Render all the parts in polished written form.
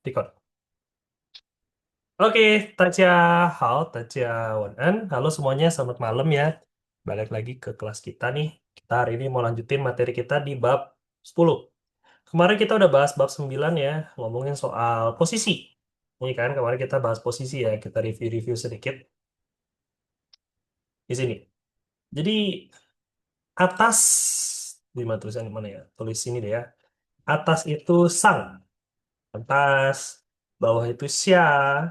Record. Oke, Taja, halo Taja Wanan. Halo semuanya, selamat malam ya. Balik lagi ke kelas kita nih. Kita hari ini mau lanjutin materi kita di bab 10. Kemarin kita udah bahas bab 9 ya, ngomongin soal posisi. Ini kan kemarin kita bahas posisi ya, kita review-review sedikit di sini. Jadi atas, di mana tulisan di mana ya? Tulis sini deh ya. Atas itu sang, atas, bawah itu xia,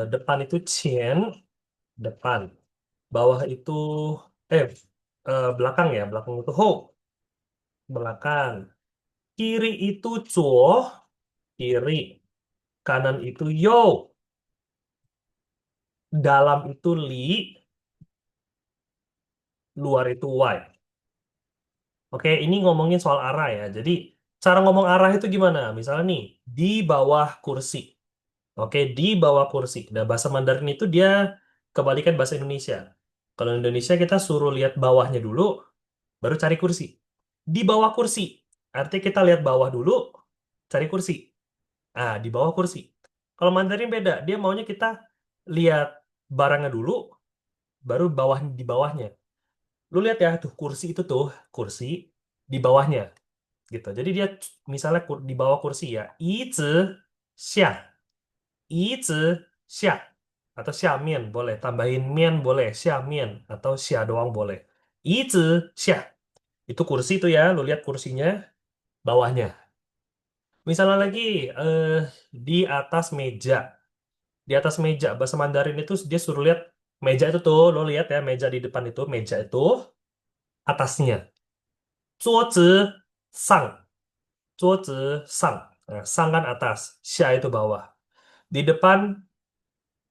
depan itu qian, depan. Bawah itu eh belakang ya, belakang itu ho, belakang. Kiri itu zuo, kiri. Kanan itu yo, dalam itu li, luar itu y. Oke, ini ngomongin soal arah ya. Jadi cara ngomong arah itu gimana? Misalnya nih, di bawah kursi. Oke, di bawah kursi. Nah, bahasa Mandarin itu dia kebalikan bahasa Indonesia. Kalau Indonesia kita suruh lihat bawahnya dulu, baru cari kursi. Di bawah kursi. Artinya kita lihat bawah dulu, cari kursi. Ah, di bawah kursi. Kalau Mandarin beda, dia maunya kita lihat barangnya dulu, baru bawah di bawahnya. Lu lihat ya, tuh kursi itu tuh, kursi di bawahnya gitu. Jadi dia misalnya di bawah kursi ya, 椅子下, 椅子下atau 下面boleh, tambahin mian boleh, 下面 atau 下 doang boleh. 椅子下. Itu kursi itu ya, lu lihat kursinya bawahnya. Misalnya lagi eh, di atas meja. Di atas meja bahasa Mandarin itu dia suruh lihat meja itu tuh, lo lihat ya meja di depan itu, meja itu atasnya. 桌子上, 桌子上. Nah, sang kan atas, xia itu bawah. Di depan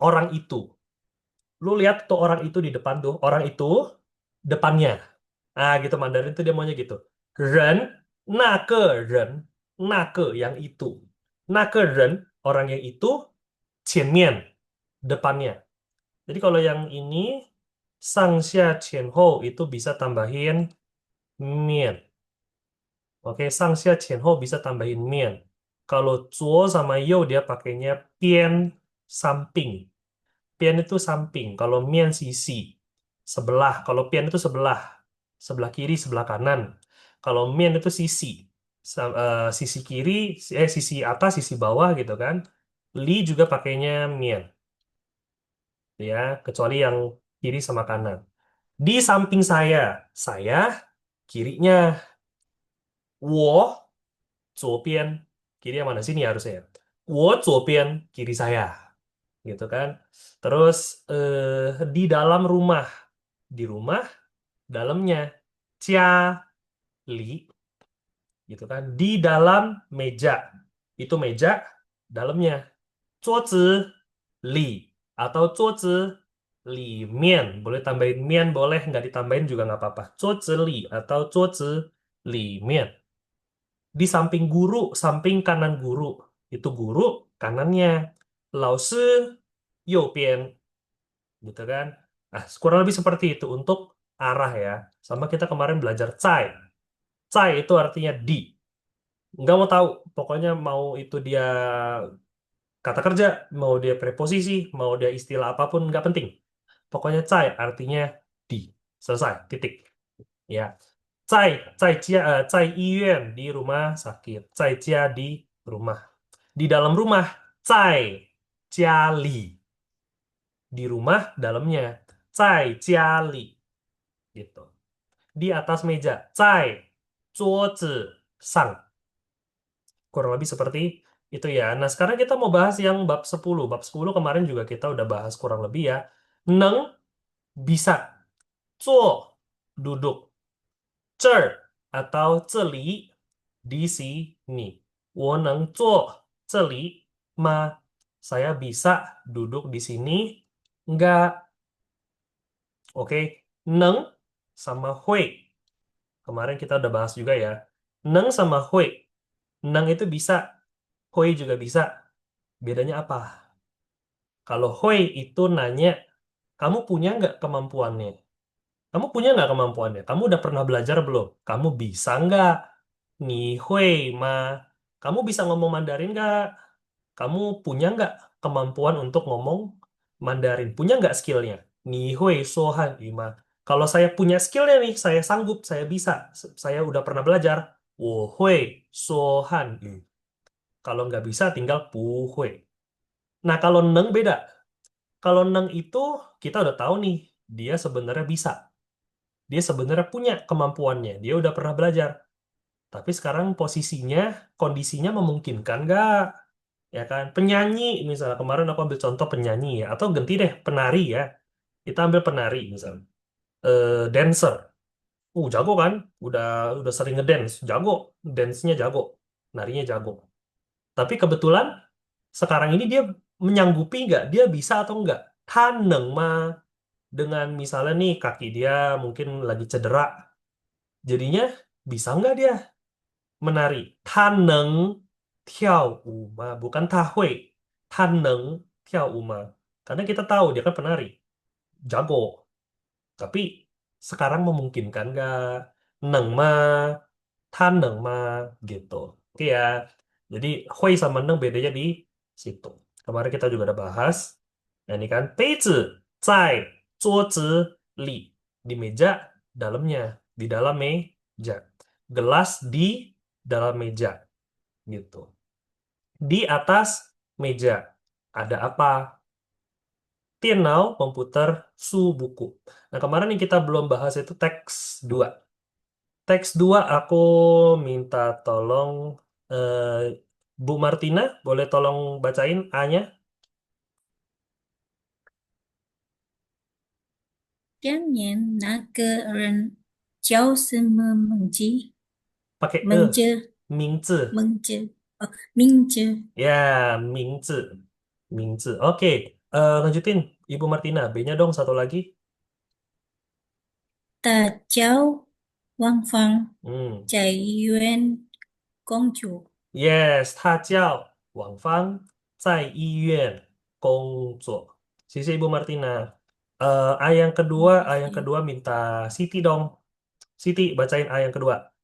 orang itu. Lu lihat tuh orang itu di depan tuh, orang itu depannya. Ah gitu Mandarin tuh dia maunya gitu. Ren, na ke ren, na ke yang itu. Na ke ren, orang yang itu, 前面, depannya. Jadi kalau yang ini sang xia qian hou itu bisa tambahin mian. Oke, sang xia qian hou bisa tambahin mian. Kalau zuo sama you dia pakainya pian samping. Pian itu samping. Kalau mian sisi sebelah. Kalau pian itu sebelah. Sebelah kiri, sebelah kanan. Kalau mian itu sisi. Sisi kiri, sisi atas, sisi bawah gitu kan. Li juga pakainya mian. Ya, kecuali yang kiri sama kanan. Di samping saya kirinya, 我左边, kiri yang mana sini harusnya ya. 我左边, kiri saya, gitu kan. Terus di dalam rumah, di rumah dalamnya, 家里, gitu kan. Di dalam meja, itu meja dalamnya, 桌子里 atau 桌子里面, boleh tambahin mian boleh, nggak ditambahin juga nggak apa-apa. 桌子里 atau 桌子里面. Di samping guru, samping kanan guru, itu guru kanannya, 老师右边, gitu kan. Nah, kurang lebih seperti itu untuk arah ya. Sama kita kemarin belajar cai. Cai itu artinya di. Nggak mau tahu, pokoknya mau itu dia kata kerja, mau dia preposisi, mau dia istilah apapun, nggak penting. Pokoknya cai artinya di. Selesai, titik. Ya. 在在医院 di rumah sakit, 在家 di rumah, di dalam rumah, 在家里 di rumah dalamnya, 在家里 gitu. Di atas meja, 在桌子上, kurang lebih seperti itu ya. Nah, sekarang kita mau bahas yang bab 10. Bab 10 kemarin juga kita udah bahas kurang lebih ya. Neng bisa, 坐 duduk, 这儿 atau 这里 di sini. 我能坐这里吗? Saya bisa duduk di sini? Enggak. Oke. Neng sama hui. Kemarin kita udah bahas juga ya. Neng sama hui. Neng itu bisa. Hui juga bisa. Bedanya apa? Kalau hui itu nanya, kamu punya nggak kemampuannya? Kamu punya nggak kemampuannya? Kamu udah pernah belajar belum? Kamu bisa nggak? Ni hui ma. Kamu bisa ngomong Mandarin nggak? Kamu punya nggak kemampuan untuk ngomong Mandarin? Punya nggak skillnya? Ni hui so han yu ma. Kalau saya punya skillnya nih, saya sanggup, saya bisa, saya udah pernah belajar. Wo hui so han yu. Kalau nggak bisa, tinggal pu hui. Nah, kalau neng beda. Kalau neng itu kita udah tahu nih, dia sebenarnya bisa. Dia sebenarnya punya kemampuannya. Dia udah pernah belajar. Tapi sekarang posisinya, kondisinya memungkinkan nggak? Ya kan? Penyanyi, misalnya kemarin aku ambil contoh penyanyi ya. Atau ganti deh, penari ya. Kita ambil penari misalnya. Dancer. Jago kan? Udah sering ngedance. Jago. Dance-nya jago. Narinya jago. Tapi kebetulan sekarang ini dia menyanggupi nggak? Dia bisa atau nggak? Haneng mah dengan misalnya nih kaki dia mungkin lagi cedera. Jadinya bisa nggak dia menari? Taneng tiao uma, bukan tahui. Taneng tiao uma. Karena kita tahu dia kan penari, jago. Tapi sekarang memungkinkan nggak? Neng ma, taneng ma, gitu. Oke ya. Jadi hui sama neng bedanya di situ. Kemarin kita juga udah bahas. Nah, ini kan 杯子在桌子里, di meja dalamnya, di dalam meja. Gelas di dalam meja gitu. Di atas meja ada apa? Tienau, komputer, su, buku. Nah, kemarin yang kita belum bahas itu teks 2. Teks 2 aku minta tolong eh, Bu Martina, boleh tolong bacain A-nya? 当年那个人叫什么名字？Pakai 名字，名字。名字，哦，名字。Ya, 名字. 名字. Oke, lanjutin Ibu Martina. B-nya dong satu lagi. 他叫汪芳，Hmm. 在医院工作。Yes, 他叫王芳，在医院工作. Sisi Ibu Martina. A yang kedua minta Siti dong. Siti, bacain A yang kedua.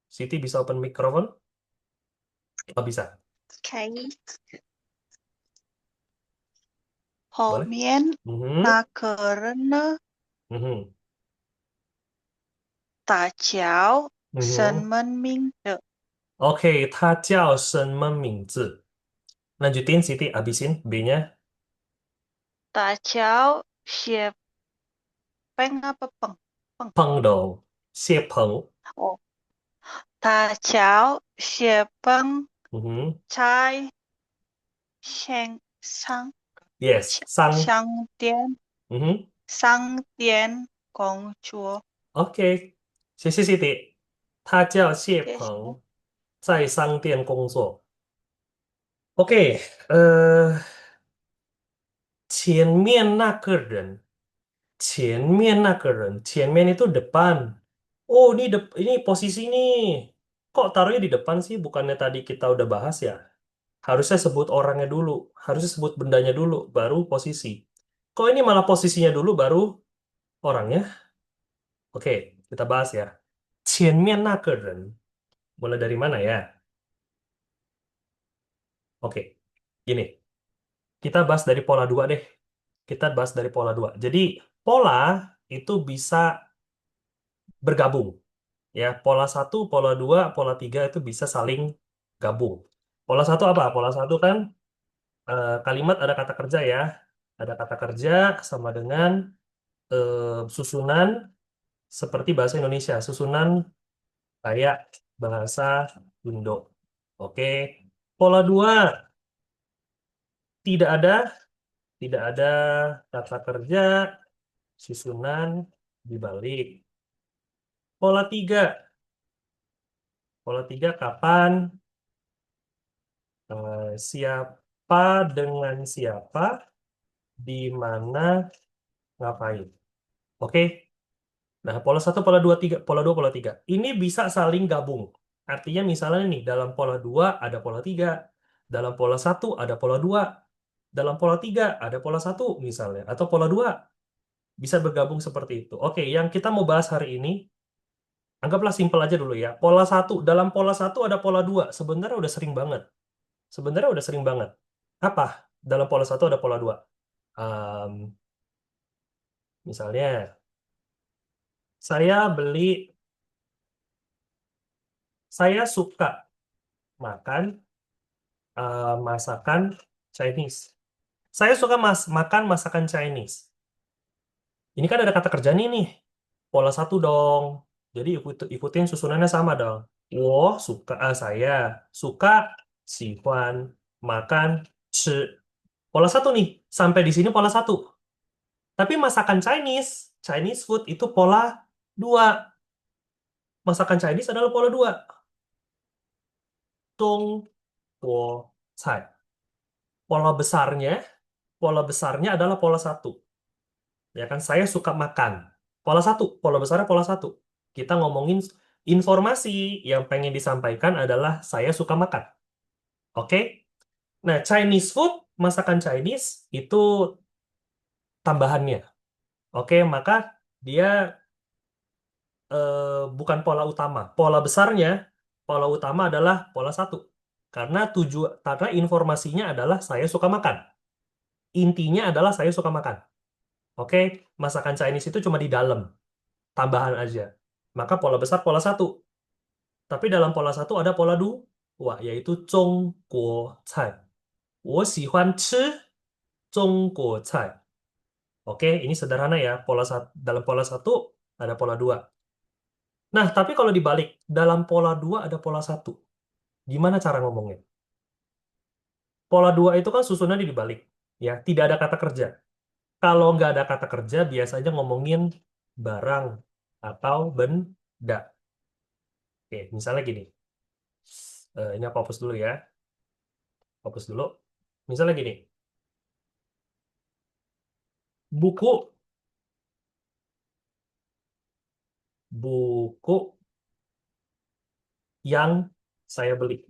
Siti bisa open microphone? Oh, bisa. 后 Boleh? 面 Mhm, 那个人呢，mhm, 大叫什 mhm. 么名字？Oke, 他叫什么名字? Lanjutin Siti, abisin B-nya. 大叫谢 peng apa peng peng Peng dong. Xie Peng. 哦，大叫谢 peng Mhm. 在线上 Yes, Sang. 商店 Mhm. 商店工作，Oke, 谢谢 Siti. 他叫谢谢谢。鹏，在商店工作。Oke, eh 前面那个人，前面itu depan. Oh, ini posisi nih. Kok taruhnya di depan sih? Bukannya tadi kita udah bahas ya? Harusnya sebut orangnya dulu, harusnya sebut bendanya dulu, baru posisi. Kok ini malah posisinya dulu, baru orangnya? Oke, kita bahas ya. 前面那个人, mulai dari mana ya? Oke, gini. Kita bahas dari pola dua deh. Kita bahas dari pola dua. Jadi, pola itu bisa bergabung. Ya, pola satu, pola dua, pola tiga itu bisa saling gabung. Pola satu apa? Pola satu kan kalimat ada kata kerja ya. Ada kata kerja sama dengan susunan seperti bahasa Indonesia. Susunan kayak bahasa Indo. Oke. Pola dua tidak ada, tidak ada kata kerja, susunan dibalik. Pola tiga. Pola tiga kapan, siapa dengan siapa, di mana, ngapain. Oke. Nah, pola satu, pola dua, tiga, pola dua, pola tiga. Ini bisa saling gabung. Artinya misalnya nih, dalam pola dua ada pola tiga, dalam pola satu ada pola dua, dalam pola tiga ada pola satu misalnya, atau pola dua bisa bergabung seperti itu. Oke, yang kita mau bahas hari ini Anggaplah simpel aja dulu ya. Pola satu, dalam pola satu ada pola dua. Sebenarnya udah sering banget. Sebenarnya udah sering banget. Apa? Dalam pola satu ada pola dua. Em, Misalnya, saya beli, saya suka makan masakan Chinese. Saya suka makan masakan Chinese. Ini kan ada kata kerja nih. Pola satu dong. Jadi ikutin susunannya sama dong. Saya suka 喜欢 makan 吃. Pola satu nih. Sampai di sini pola satu. Tapi masakan Chinese food itu pola dua. Masakan Chinese adalah pola dua. Guo cai. Pola besarnya, pola besarnya adalah pola satu. Ya kan, saya suka makan. Pola satu, pola besarnya pola satu. Kita ngomongin informasi yang pengen disampaikan adalah saya suka makan. Oke? Nah, Chinese food, masakan Chinese itu tambahannya. Oke, maka dia bukan pola utama. Pola utama adalah pola satu. Karena informasinya adalah saya suka makan. Intinya adalah saya suka makan. Oke, masakan Chinese itu cuma di dalam, tambahan aja. Maka pola besar pola satu. Tapi dalam pola satu ada pola dua, yaitu 中国菜. 我喜欢吃中国菜. Oke, ini sederhana ya. Dalam pola satu ada pola dua. Nah, tapi kalau dibalik, dalam pola dua ada pola satu. Gimana cara ngomongnya? Pola dua itu kan susunannya dibalik. Ya, tidak ada kata kerja. Kalau nggak ada kata kerja, biasanya ngomongin barang atau benda. Oke, misalnya gini. Ini aku hapus dulu ya. Hapus dulu. Misalnya gini. Buku, buku yang saya beli.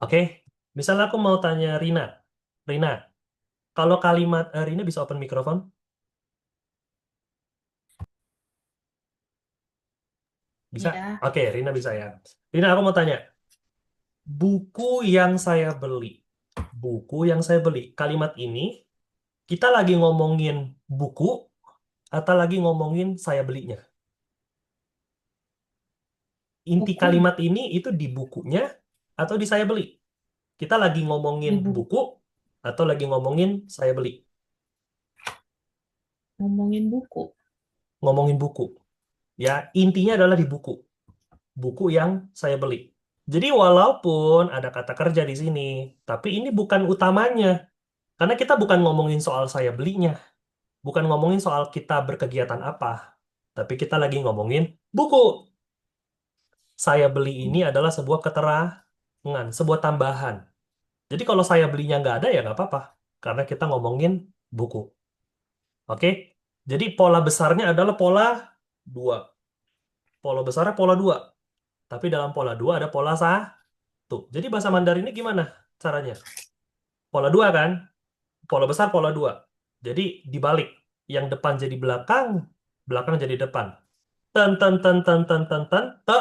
Oke, misalnya aku mau tanya Rina. Rina, kalau kalimat Rina bisa open mikrofon? Bisa? Ya, Oke, Rina bisa ya. Rina, aku mau tanya. Buku yang saya beli. Buku yang saya beli. Kalimat ini, kita lagi ngomongin buku atau lagi ngomongin saya belinya? Inti buku kalimat ini itu di bukunya atau di saya beli? Kita lagi ngomongin di buku buku atau lagi ngomongin saya beli? ngomongin buku. Ngomongin buku. Ya, intinya adalah di buku. Buku yang saya beli. Jadi walaupun ada kata kerja di sini, tapi ini bukan utamanya. Karena kita bukan ngomongin soal saya belinya, bukan ngomongin soal kita berkegiatan apa, tapi kita lagi ngomongin buku. Saya beli ini adalah sebuah keterangan, sebuah tambahan. Jadi kalau saya belinya nggak ada ya nggak apa-apa, karena kita ngomongin buku. Oke? Jadi pola besarnya adalah pola dua. Pola besarnya pola dua. Tapi dalam pola dua ada pola satu. Jadi bahasa Mandarinnya gimana caranya? Pola dua kan? Pola besar pola dua. Jadi dibalik. Yang depan jadi belakang, belakang jadi depan. Ten ten ten ten ten ten ten te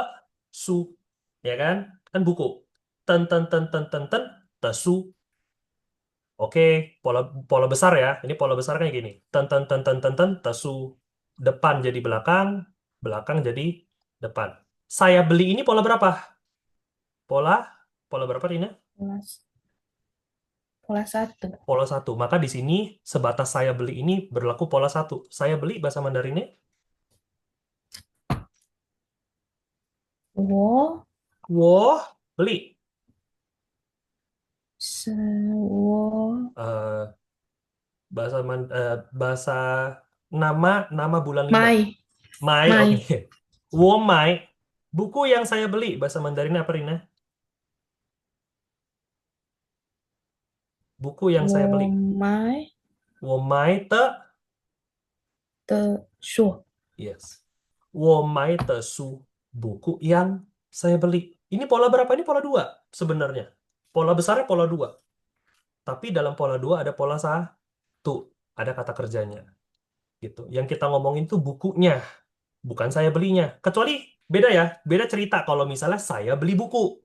su. Ya kan? Kan buku. Ten ten ten ten ten ten te su. Oke, pola pola besar ya. Ini pola besar kayak gini. Ten ten ten ten ten ten te su. Depan jadi belakang, belakang jadi depan. Saya beli ini pola berapa? Pola pola berapa Rina? Pola, pola satu. Pola satu. Maka di sini sebatas saya beli ini berlaku pola satu. Saya beli bahasa Mandarinnya 我 wo beli. 是我 Eh, bahasa nama nama bulan 5. 买 Mai, oke. 买 Wo mai. Buku yang saya beli bahasa Mandarinnya apa Rina? Buku yang saya beli. 我买 Wo mai te 的书 yes. Wo mai te su. Buku yang saya beli. Ini pola berapa? Ini pola 2 sebenarnya. Pola besarnya pola 2. Tapi dalam pola 2 ada pola satu. Ada kata kerjanya. Gitu. Yang kita ngomongin tuh bukunya, bukan saya belinya. Kecuali Beda ya, beda cerita kalau misalnya saya beli buku.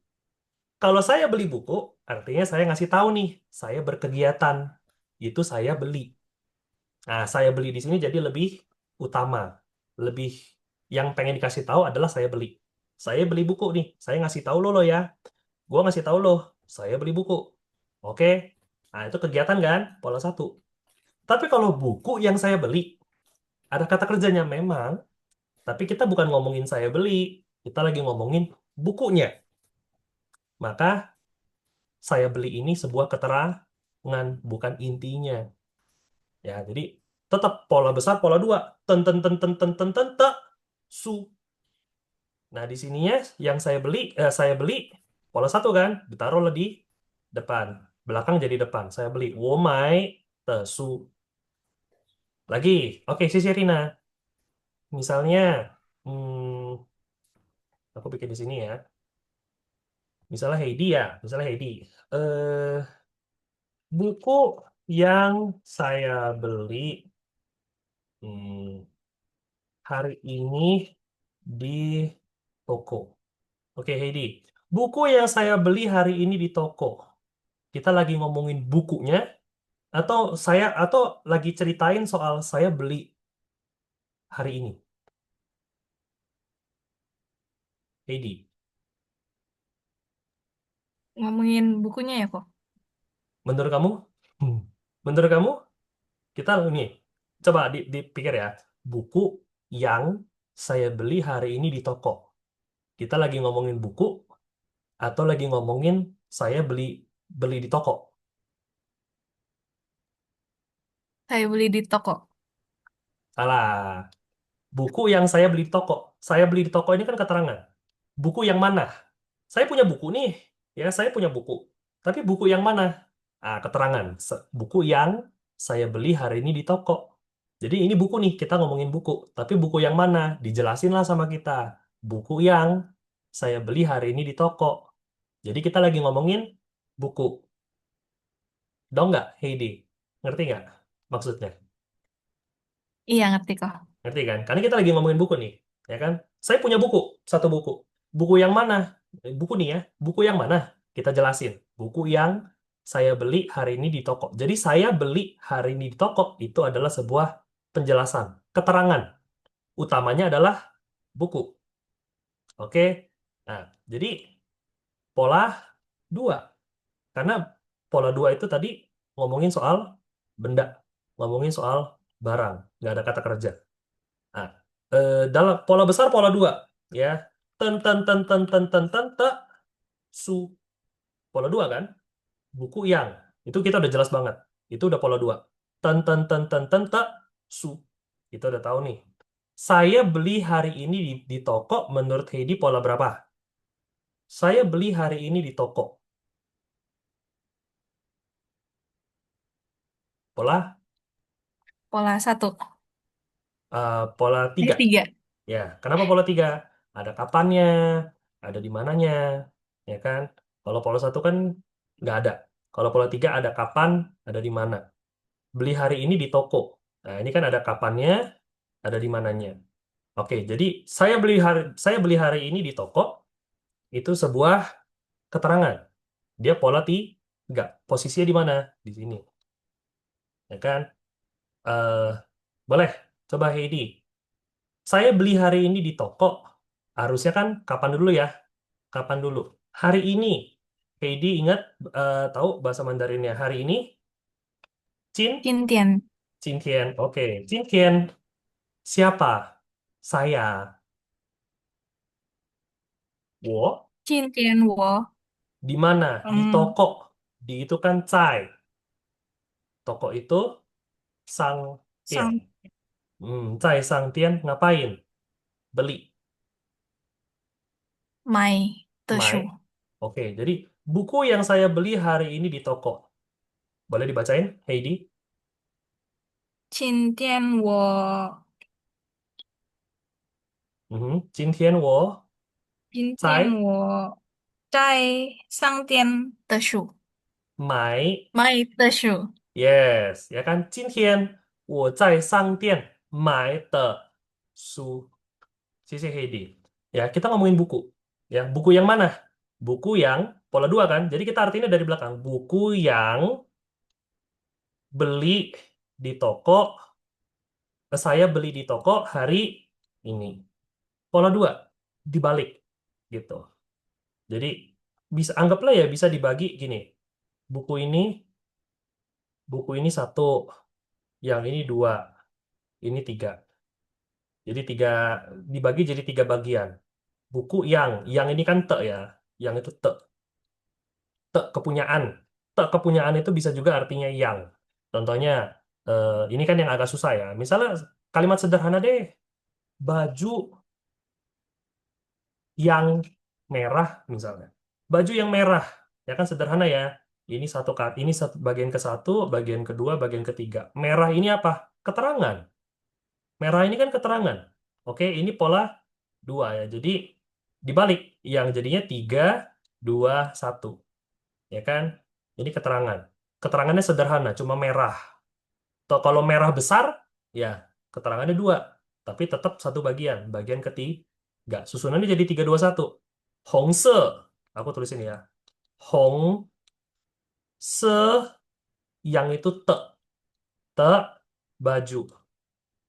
Kalau saya beli buku, artinya saya ngasih tahu nih, saya berkegiatan. Itu saya beli. Nah, saya beli di sini jadi lebih utama. Lebih yang pengen dikasih tahu adalah saya beli. Saya beli buku nih, saya ngasih tahu lo ya. Gua ngasih tahu lo, saya beli buku. Oke. Nah, itu kegiatan kan? Pola satu. Tapi kalau buku yang saya beli, ada kata kerjanya memang, tapi kita bukan ngomongin saya beli, kita lagi ngomongin bukunya. Maka saya beli ini sebuah keterangan, bukan intinya. Ya, jadi tetap pola besar, pola dua. Ten ten ten ten ten ten ten te, su. Nah, di sininya yang saya beli pola satu kan, ditaruh di depan. Belakang jadi depan. Saya beli. Wo mai te su. Lagi. Oke, sisi Rina. Misalnya, hmm, aku bikin di sini ya. Misalnya Heidi ya. Misalnya Heidi. Eh, buku yang saya beli hmm, hari ini di toko. Oke, Heidi. Buku yang saya beli hari ini di toko. Kita lagi ngomongin bukunya atau lagi ceritain soal saya beli hari ini. Heidi, Ngomongin bukunya ya kok. menurut kamu? Hmm. Menurut kamu kita ini coba dipikir ya. Buku yang saya beli hari ini di toko. Kita lagi ngomongin buku atau lagi ngomongin saya beli beli di toko. Saya beli di toko. Salah. Buku yang saya beli di toko. Saya beli di toko ini kan keterangan. Buku yang mana? Saya punya buku nih. Ya, saya punya buku. Tapi buku yang mana? Ah, keterangan. Buku yang saya beli hari ini di toko. Jadi ini buku nih, kita ngomongin buku. Tapi buku yang mana? Dijelasin lah sama kita. Buku yang saya beli hari ini di toko. Jadi kita lagi ngomongin buku. Dong nggak, Heidi? Ngerti nggak maksudnya? Iya, ngerti kok. Ngerti kan? Karena kita lagi ngomongin buku nih, ya kan? Saya punya buku, satu buku. Buku yang mana? Buku nih ya, buku yang mana? Kita jelasin. Buku yang saya beli hari ini di toko. Jadi saya beli hari ini di toko itu adalah sebuah penjelasan, keterangan. Utamanya adalah buku. Oke? Nah, jadi pola dua. Karena pola dua itu tadi ngomongin soal benda, ngomongin soal barang, nggak ada kata kerja. Nah, dalam pola besar pola dua ya. Ten ten ten ten ten ten ten te, su. Pola dua kan? Buku yang. Itu kita udah jelas banget. Itu udah pola dua. Ten ten ten ten ten te, su. Kita udah tahu nih. Saya beli hari ini di toko menurut Heidi pola berapa? Saya beli hari ini di toko. Pola Pola satu. pola Eh, tiga. tiga. Ya, kenapa pola tiga? Ada kapannya, ada di mananya, ya kan? Kalau pola satu kan nggak ada. Kalau pola tiga ada kapan, ada di mana. Beli hari ini di toko. Nah, ini kan ada kapannya, ada di mananya. Oke, jadi saya beli hari ini di toko itu sebuah keterangan. Dia pola tiga. Posisinya di mana? Di sini, ya kan? Eh, boleh. Coba Heidi. Saya beli hari ini di toko. Harusnya kan kapan dulu ya? Kapan dulu? Hari ini. Heidi ingat tahu bahasa Mandarinnya. Hari ini, Cin, 今天 Cintian. Oke, Cintian. Siapa? Saya. 我 今天我 di mana? Di 嗯 toko. Di itu kan cai. Toko itu sang tian. 上 Cai sang tian ngapain? Beli. 买的 Mai. 书。Oke, jadi buku yang saya beli hari ini di toko. Boleh dibacain, Heidi? 今天我今天我今天在我在商店的书，买 买的书。Yes, ya kan? 今天我在商店买的书。谢谢 Heidi。Ya, kita ngomongin buku. Ya, buku yang mana? Buku yang pola 2 kan? Jadi kita artinya dari belakang. Buku yang beli di toko, saya beli di toko hari ini. Pola 2 dibalik gitu. Jadi bisa anggaplah ya bisa dibagi gini. Buku ini buku ini satu, yang ini dua, ini tiga. Jadi dibagi jadi tiga bagian. Buku yang ini kan te ya, yang itu te, kepunyaan. Te kepunyaan itu bisa juga artinya yang. Contohnya ini kan yang agak susah ya. Misalnya kalimat sederhana deh, baju yang merah misalnya. Baju yang merah, ya kan sederhana ya. Ini satu bagian ke satu, bagian kedua, bagian ketiga. Merah ini apa? Keterangan. Merah ini kan keterangan. Oke, ini pola 2 ya. Jadi dibalik, yang jadinya 3, 2, 1. Ya kan? Ini keterangan. Keterangannya sederhana, cuma merah. Kalau merah besar, ya keterangannya 2. Tapi tetap satu bagian. Bagian ketiga. Susunannya jadi 3, 2, 1. Hongse. Aku tulisin ya. Hong se, yang itu te. Te, baju.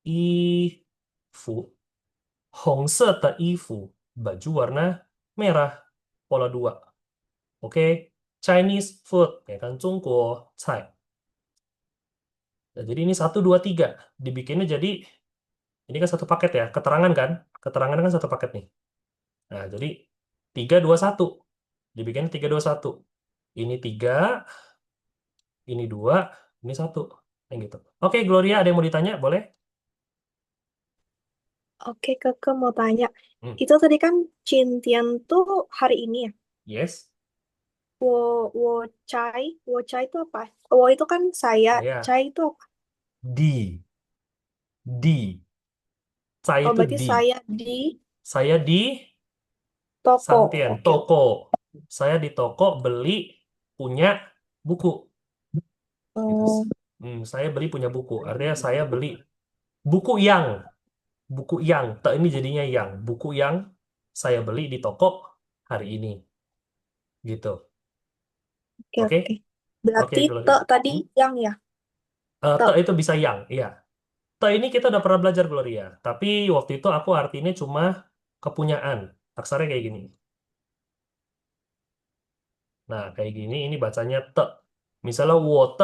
I, fu. Hongse te ifu, baju warna merah, pola 2. Oke, Chinese food, ya kan, Zhongguo cai. Nah, jadi ini 1, 2, 3. Dibikinnya jadi, ini kan satu paket ya, keterangan kan? Keterangan kan satu paket nih. Nah, jadi 3, 2, 1. Dibikinnya 3, 2, 1. Ini 3, ini 2, ini 1. Yang gitu. Oke, Gloria, ada yang mau ditanya? Boleh? Oke, Keke mau tanya. Hmm. Itu tadi kan Cintian tuh hari ini ya. Yes, Wo Chai, Wo Chai itu apa? Wo itu kan saya, saya. Chai itu apa? Di. Di. Saya Oh, itu berarti di. saya di Saya di toko. Santian, Oke. toko. Saya di toko beli punya buku. Gitu. Oh, Saya beli punya buku. Artinya saya beli buku buku yang. Ini jadinya yang. Buku yang saya beli di toko hari ini. Gitu. oke, Oke? oke. Oke, Berarti te Gloria. tadi Hmm? yang ya. Te Te. itu bisa yang, iya. Te ini kita udah pernah belajar, Gloria. Tapi waktu itu aku artinya cuma kepunyaan. Aksarnya kayak gini. Nah, kayak gini, ini bacanya te. Misalnya, 我的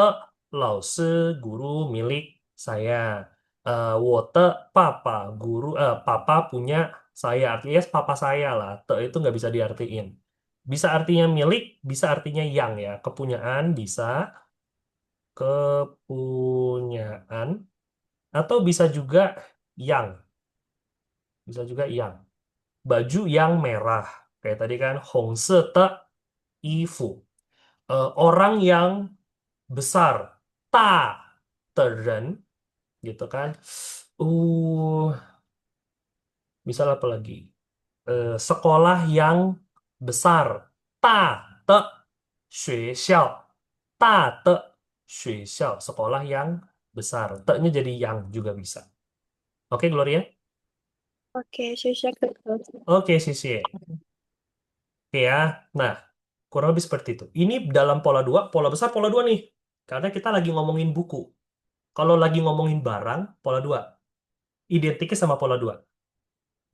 老师 guru milik saya. 我的 papa guru, papa punya saya. Artinya yes, papa saya lah. Te itu nggak bisa diartiin. Bisa artinya milik, bisa artinya yang ya. Kepunyaan bisa, kepunyaan. Atau bisa juga yang. Bisa juga yang. Baju yang merah. Kayak tadi kan, 红色的衣服. Orang yang besar, ta teren, gitu kan. Uh, Misal apa lagi? Sekolah yang besar, ta te 学校, ta te 学校, sekolah yang besar. Te-nya jadi yang juga bisa. Oke, Gloria? Oke, saya Keke. Oke, Sisi. Oke ya. Nah, kurang lebih seperti itu. Ini dalam pola 2, pola besar pola 2 nih. Karena kita lagi ngomongin buku. Kalau lagi ngomongin barang, pola 2. Identiknya sama pola 2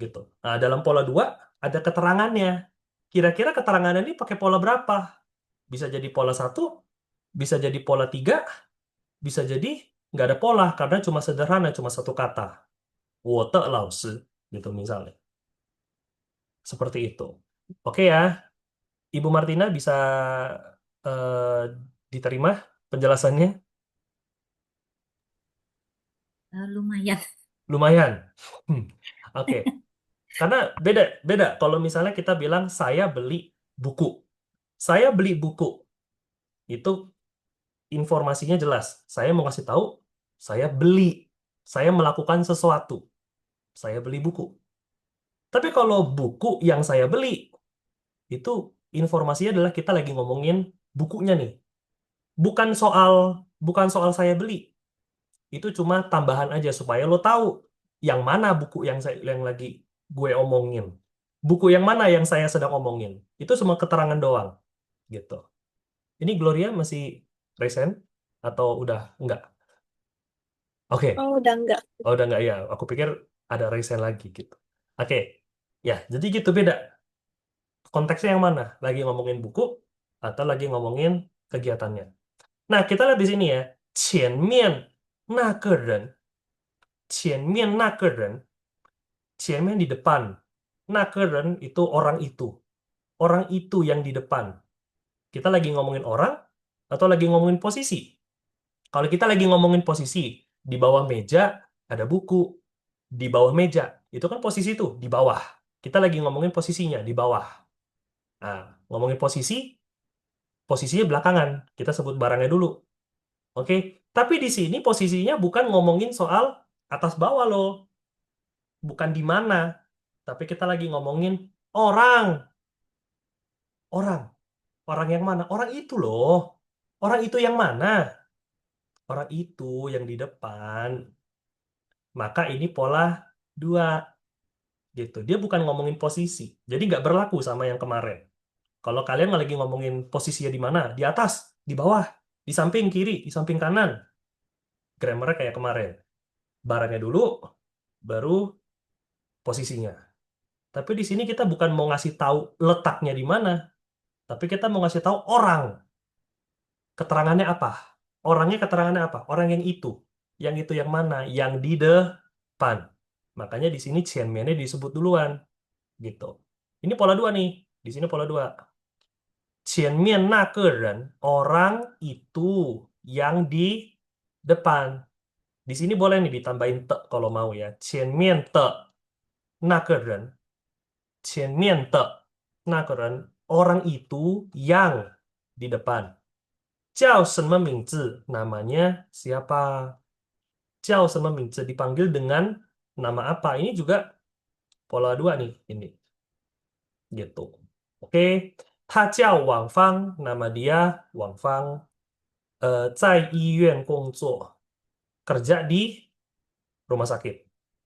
gitu. Nah, dalam pola 2 ada keterangannya. Kira-kira keterangannya ini pakai pola berapa? Bisa jadi pola 1, bisa jadi pola 3, bisa jadi nggak ada pola karena cuma sederhana, cuma satu kata. 我的老师 gitu misalnya. Seperti itu. Oke ya, Ibu Martina bisa eh, diterima penjelasannya? Lumayan. Lumayan. Hmm, Oke. Karena beda, beda. Kalau misalnya kita bilang saya beli buku. Saya beli buku. Itu informasinya jelas. Saya mau kasih tahu, saya beli. Saya melakukan sesuatu. Saya beli buku. Tapi kalau buku yang saya beli, itu informasinya adalah kita lagi ngomongin bukunya nih. Bukan soal bukan soal saya beli. Itu cuma tambahan aja supaya lo tahu yang mana buku yang lagi gue omongin. Buku yang mana yang saya sedang omongin? Itu semua keterangan doang, gitu. Ini Gloria masih resen atau udah enggak? Oke, Oh, udah enggak. oh, udah enggak ya. Aku pikir ada resen lagi gitu. Oke, ya, jadi gitu beda. Konteksnya yang mana? Lagi ngomongin buku atau lagi ngomongin kegiatannya? Nah, kita lihat di sini ya. 前面那个人，前面那个人，前面di depan. 那个人 itu orang itu. Orang itu yang di depan. Kita lagi ngomongin orang atau lagi ngomongin posisi? Kalau kita lagi ngomongin posisi, di bawah meja ada buku. Di bawah meja, itu kan posisi tuh, di bawah. Kita lagi ngomongin posisinya, di bawah. Nah, ngomongin posisi, posisinya belakangan. Kita sebut barangnya dulu. Oke, tapi di sini posisinya bukan ngomongin soal atas bawah loh, bukan di mana, tapi kita lagi ngomongin orang, orang, orang yang mana? Orang itu loh, orang itu yang mana? Orang itu yang di depan. Maka ini pola dua gitu. Dia bukan ngomongin posisi, jadi nggak berlaku sama yang kemarin. Kalau kalian lagi ngomongin posisinya di mana, di atas, di bawah, di samping kiri, di samping kanan, grammarnya kayak kemarin. Barangnya dulu, baru posisinya. Tapi di sini kita bukan mau ngasih tahu letaknya di mana, tapi kita mau ngasih tahu orang. Keterangannya apa? Orangnya keterangannya apa? Orang yang itu. Yang itu yang mana? Yang di depan. Makanya di sini Qianmiannya disebut duluan. Gitu. Ini pola dua nih. Di sini pola dua. Qianmian na ke ren. Orang itu yang di depan. Di sini boleh nih ditambahin te kalau mau ya. Qianmian te na ke ren. 前面的那个人 orang itu yang di depan. 叫什么名字 namanya siapa? 叫什么名字 dipanggil dengan nama apa? Ini juga pola dua nih ini. Gitu. Oke. 他叫王芳 nama dia Wang Fang. 在医院工作 kerja di rumah sakit.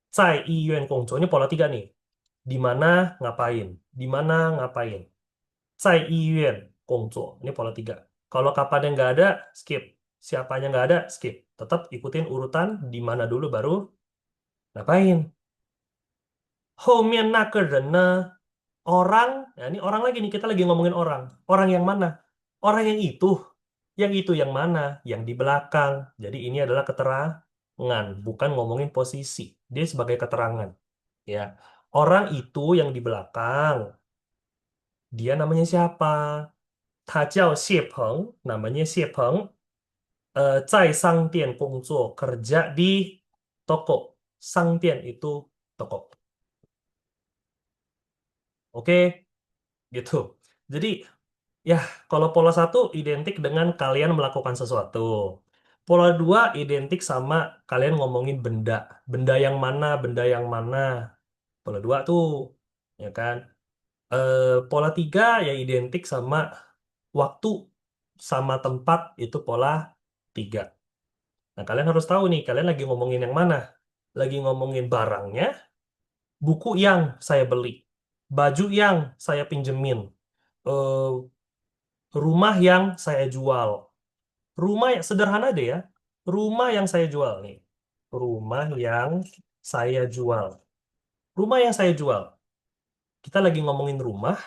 在医院工作 ini pola tiga nih. Di mana ngapain? Di mana ngapain? 在医院工作 ini pola tiga. Kalau kapannya nggak ada, skip. Siapanya nggak ada, skip. Tetap ikutin urutan di mana dulu baru ngapain. 后面那个人呢 orang, ya ini orang lagi nih, kita lagi ngomongin orang. Orang yang mana? Orang yang itu. Yang itu yang mana? Yang di belakang. Jadi ini adalah keterangan, bukan ngomongin posisi. Dia sebagai keterangan. Ya, orang itu yang di belakang. Dia namanya siapa? 他叫谢鹏, namanya 谢鹏. 在商店工作, kerja di toko. 商店 itu toko. Oke, gitu. Jadi, ya, kalau pola satu identik dengan kalian melakukan sesuatu. Pola dua identik sama kalian ngomongin benda. Benda yang mana, benda yang mana. Pola dua tuh, ya kan? Pola tiga ya identik sama waktu sama tempat itu pola tiga. Nah, kalian harus tahu nih, kalian lagi ngomongin yang mana? Lagi ngomongin barangnya, buku yang saya beli, baju yang saya pinjemin, eh, rumah yang saya jual. Rumah yang sederhana deh ya. Rumah yang saya jual nih. Rumah yang saya jual. Rumah yang saya jual. Kita lagi ngomongin rumah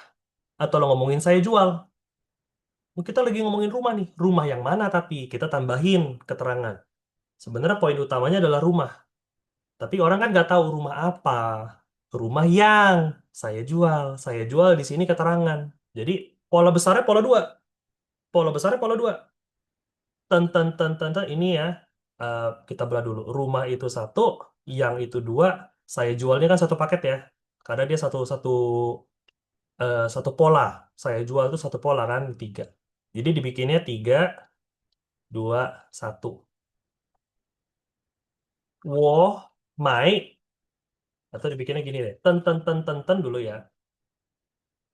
atau lo ngomongin saya jual? Kita lagi ngomongin rumah nih. Rumah yang mana tapi kita tambahin keterangan. Sebenarnya poin utamanya adalah rumah. Tapi orang kan nggak tahu rumah apa. Rumah yang saya jual. Saya jual di sini keterangan. Jadi pola besarnya pola dua. Pola besarnya pola dua. Ten, ini ya. Kita belah dulu. Rumah itu satu, yang itu dua. Saya jualnya kan satu paket ya. Karena dia satu satu satu pola. Saya jual itu satu pola kan tiga. Jadi dibikinnya tiga, dua, satu. 我买 atau dibikinnya gini deh. Ten dulu ya.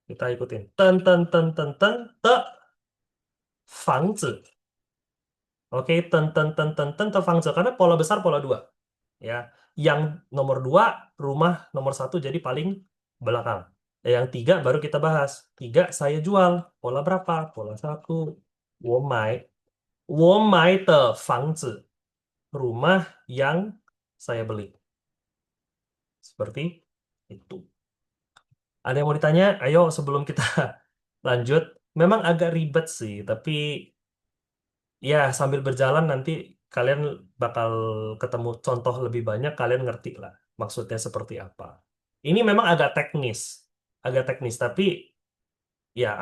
Kita ikutin. Ten de 房子. Oke, ten房子. Karena pola besar pola dua. Ya. Yang nomor dua, rumah nomor satu jadi paling belakang. Yang tiga baru kita bahas. Tiga saya jual. Pola berapa? Pola satu. 我买的房子. Rumah yang saya beli. Seperti itu. Ada yang mau ditanya? Ayo sebelum kita lanjut. Memang agak ribet sih, tapi ya sambil berjalan nanti kalian bakal ketemu contoh lebih banyak, kalian ngerti lah maksudnya seperti apa. Ini memang agak teknis, tapi ya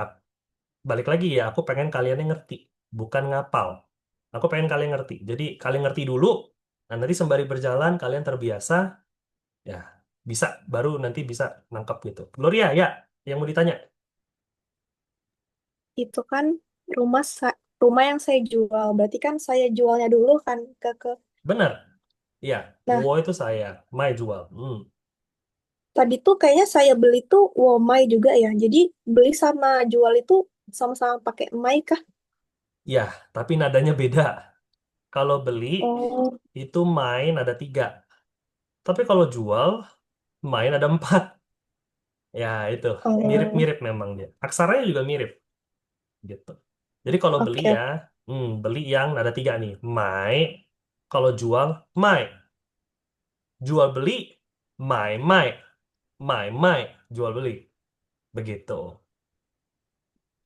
balik lagi ya, aku pengen kalian yang ngerti, bukan ngapal. Aku pengen kalian ngerti. Jadi kalian ngerti dulu, nah nanti sembari berjalan kalian terbiasa, ya bisa, baru nanti bisa nangkap gitu. Gloria, ya, yang mau ditanya. Itu kan rumah yang saya jual. Berarti kan saya jualnya dulu kan ke. Benar, ya, Nah, wo itu saya, mai jual. tadi tuh kayaknya saya beli tuh Womai juga ya. Jadi beli sama jual itu sama-sama pakai Mai kah? Ya, tapi nadanya beda. Kalau beli Oh, itu main ada tiga, tapi kalau jual main ada empat. Ya itu oh, mirip-mirip memang dia. Aksaranya juga mirip gitu. Jadi kalau beli oke. ya, beli yang ada tiga nih. Mai, kalau jual mai, jual beli mai, jual beli. Begitu.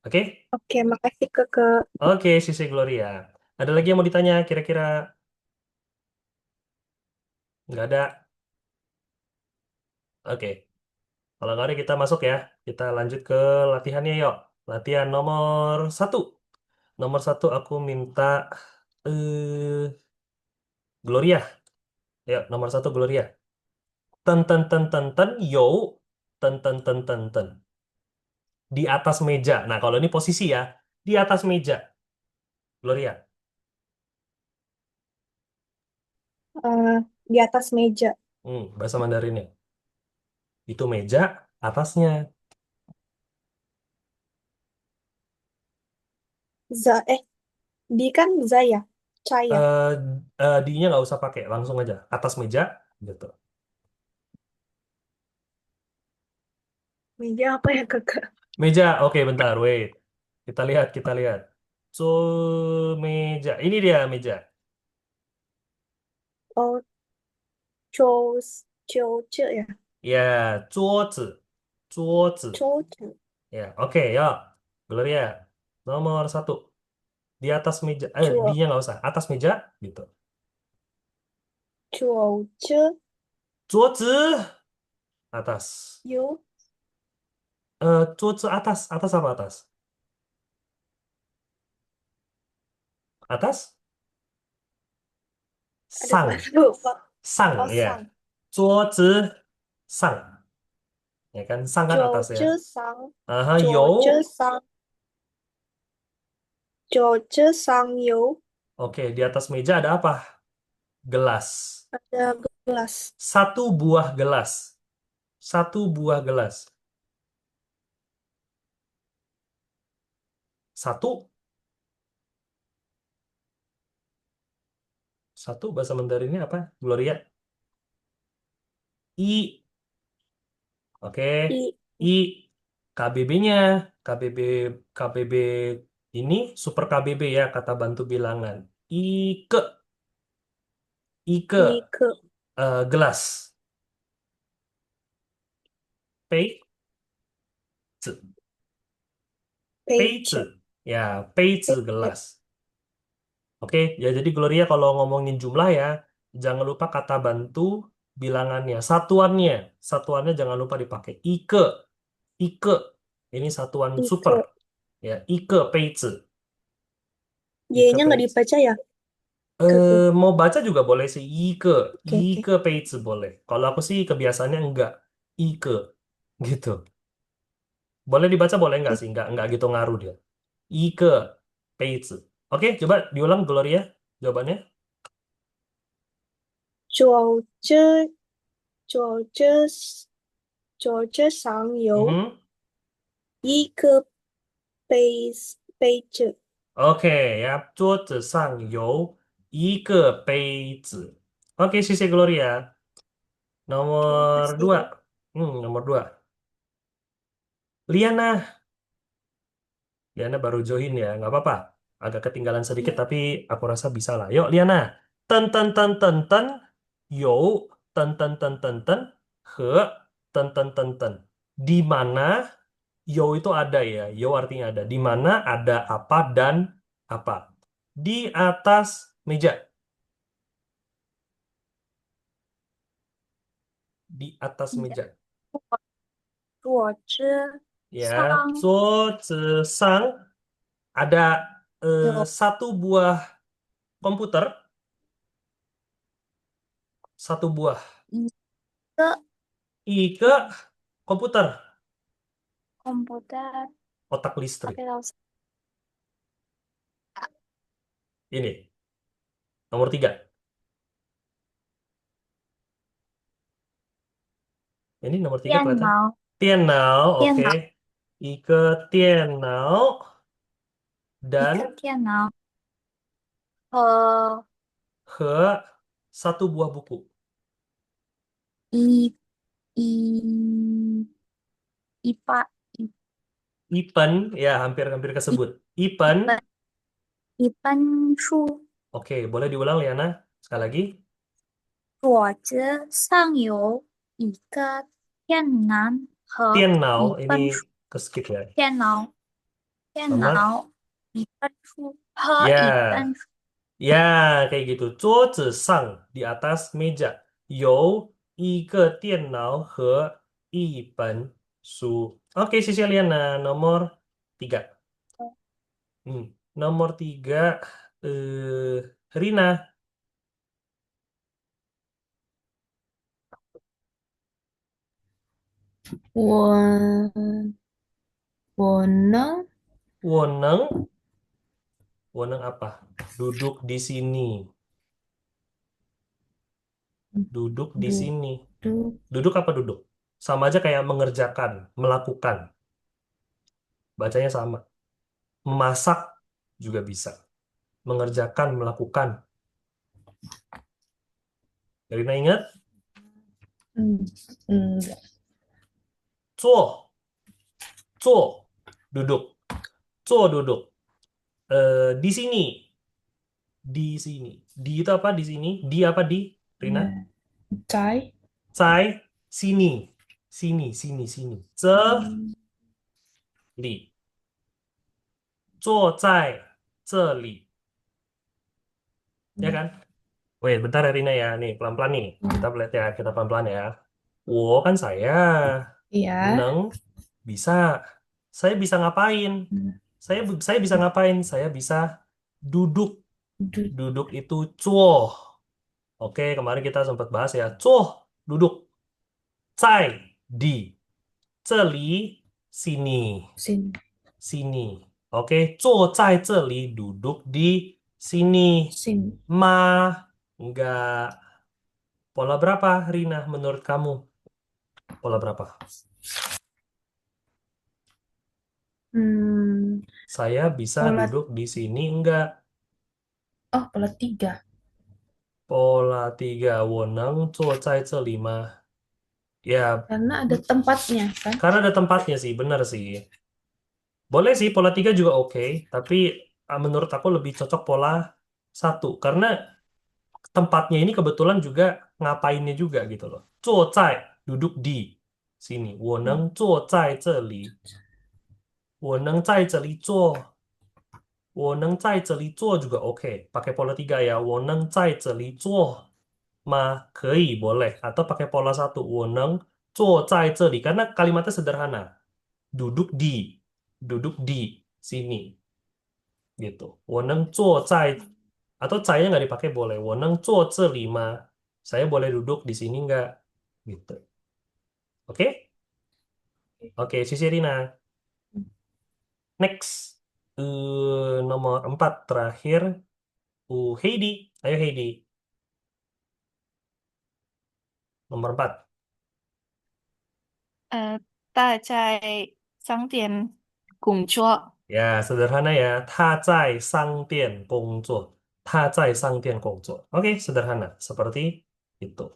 Oke? Oke, makasih ke. Oke, Sisi Gloria. Ada lagi yang mau ditanya kira-kira? Nggak ada. Oke. Kalau nggak ada kita masuk ya. Kita lanjut ke latihannya yuk. Latihan nomor satu. Nomor satu aku minta eh Gloria. Yuk, nomor satu Gloria. Ten ten ten ten ten yo. Ten ten ten ten ten. Di atas meja. Nah, kalau ini posisi ya. Di atas meja. Gloria. Di atas meja. Bahasa Mandarinnya. Itu meja atasnya. Eh, di kan za ya? Caya. Eh D-nya nggak usah pakai. Langsung aja. Atas meja. Gitu. Meja apa ya kakak? Meja, oke bentar, wait. Kita lihat. So, meja. Ini dia meja. Oh, Coce ya? 呀，桌子，桌子。Coce. Ya, oke, ya. Gloria, nomor satu. Di atas meja, Cuo, D-nya nggak usah. Atas meja, gitu. Cuoce, 桌子, atas. you, 桌子 atas. Atas apa atas? Atas? ada apa? 上. Lupa. 上, Oh, ya. sang. 桌子上. Ya kan, 上 kan atas ya. Cuoce sang. Aha, 有. Cuoce sang. Cuoce sang you. Oke, di atas meja ada apa? Gelas. Ada gelas. Satu buah gelas. Satu buah gelas. Satu. Satu bahasa Mandarinnya apa? Gloria. I. Oke. I, I. KBB-nya. KBB. KBB ini super KBB ya, kata bantu bilangan. Ike. Ike. Ike, Gelas. Pei. 杯 page. 子. Ya, 杯子 Page. gelas. Oke, ya jadi Gloria kalau ngomongin jumlah ya, jangan lupa kata bantu bilangannya, satuannya, satuannya jangan lupa dipakai. Ike, ike, ini satuan super, Ike. ya. Ike peizi, ike Y-nya nggak peizi. dibaca ya? Ke. Mau baca juga boleh sih, ike, Oke, oke. ike peizi boleh. Kalau aku sih kebiasaannya enggak, ike, gitu. Boleh dibaca boleh enggak sih, enggak gitu ngaruh dia. Ike peizi. Oke, coba diulang Gloria jawabannya. 左这左这上有 Mhm. 一个杯子。Oke ya, 桌子上有一个杯子. Oke, sisi Gloria. Oke, Nomor makasih. dua. Nomor dua. Liana. Liana baru join ya, nggak apa-apa. Agak ketinggalan sedikit, Iya. tapi aku rasa bisa lah. Yuk, Liana. Ten ten ten ten ten. Yo. Ten ten ten ten ten. He. Ten ten ten ten. Di mana yo itu ada ya. Yo artinya ada. Di mana ada apa dan apa. Di atas meja. Di atas Iya. meja. 坐之 Ya. 上 Zuo zhi sang. Ada 有 satu buah komputer. Satu buah. 一个 Ike komputer. komputer Otak listrik. pakai Ini, nomor 3. Ini nomor 3 kelihatan. 电脑 Tienau, 电 oke. 脑 Ike Tienau 一 dan 个电脑和 he satu buah buku. 一一一把一 Ipen, ya hampir-hampir 一 kesebut. Ipen, 本一本书，oke, boleh diulang Liana. Sekali lagi. 桌子上有一个电脑和 Tienau, 一 ini 本书， ke skip ya. 电 Sama, 脑一本书和一 ya, 本书， ya kayak gitu. 桌子上 di atas meja. 有一个电脑和一本书. Oke, sisi Liana. Nomor 3. Nomor 3, Rina. 我我能 Woneng. Woneng apa? Duduk di sini. Duduk di sini. duduk Duduk apa duduk? Sama aja kayak mengerjakan, melakukan. Bacanya sama. Memasak juga bisa. Mengerjakan, melakukan. Rina ingat? 嗯嗯 Zuo. Zuo. Duduk. Zuo duduk. Di sini. Di sini. Di itu apa di sini? Di apa di? Rina? 在 Cai. Sini. Sini, sini, sini. 这里。坐在这里. Ya kan? Wait, bentar ya Rina ya. Nih, pelan-pelan nih. Kita lihat ya, kita pelan-pelan ya. Wo kan saya. ya Neng bisa. Saya bisa ngapain? Saya bisa ngapain? Saya bisa duduk. duduk Duduk itu cuo. Oke, kemarin kita sempat bahas ya. Cuo, duduk. Cai, di. Celi, sini. sini Sini. Oke, 坐在这里, duduk di sini. sini Ma, enggak. Pola berapa, Rina, menurut kamu? Pola berapa? hmm, Saya bisa pola duduk di sini, enggak. pola 3 Pola 3, 我能坐在这里吗? Ya, karena ada tempatnya kan karena ada tempatnya sih, benar sih. Boleh sih, pola 3 juga oke. Tapi menurut aku lebih cocok pola 1. Karena tempatnya ini kebetulan juga ngapainnya juga gitu loh. 坐在, duduk di sini. 我能坐在这里。我能在这里坐。我能在这里坐 juga oke. Pakai pola 3 ya. 我能在这里坐 ma, 可以, boleh. Atau pakai pola 1. 我能坐在这里. Karena kalimatnya sederhana. Duduk di. Duduk di sini. Gitu. 我能坐在 atau saya nggak dipakai boleh. 我能坐这里吗? Saya boleh duduk di sini nggak? Gitu. Oke? Oke, sisi Rina. Next. Nomor 4 terakhir. Heidi. Ayo Heidi. Nomor 4. 大在商店工作。 Ya, sederhana ya. 他在商店工作. 他在商店工作. Oke, sederhana. Seperti itu.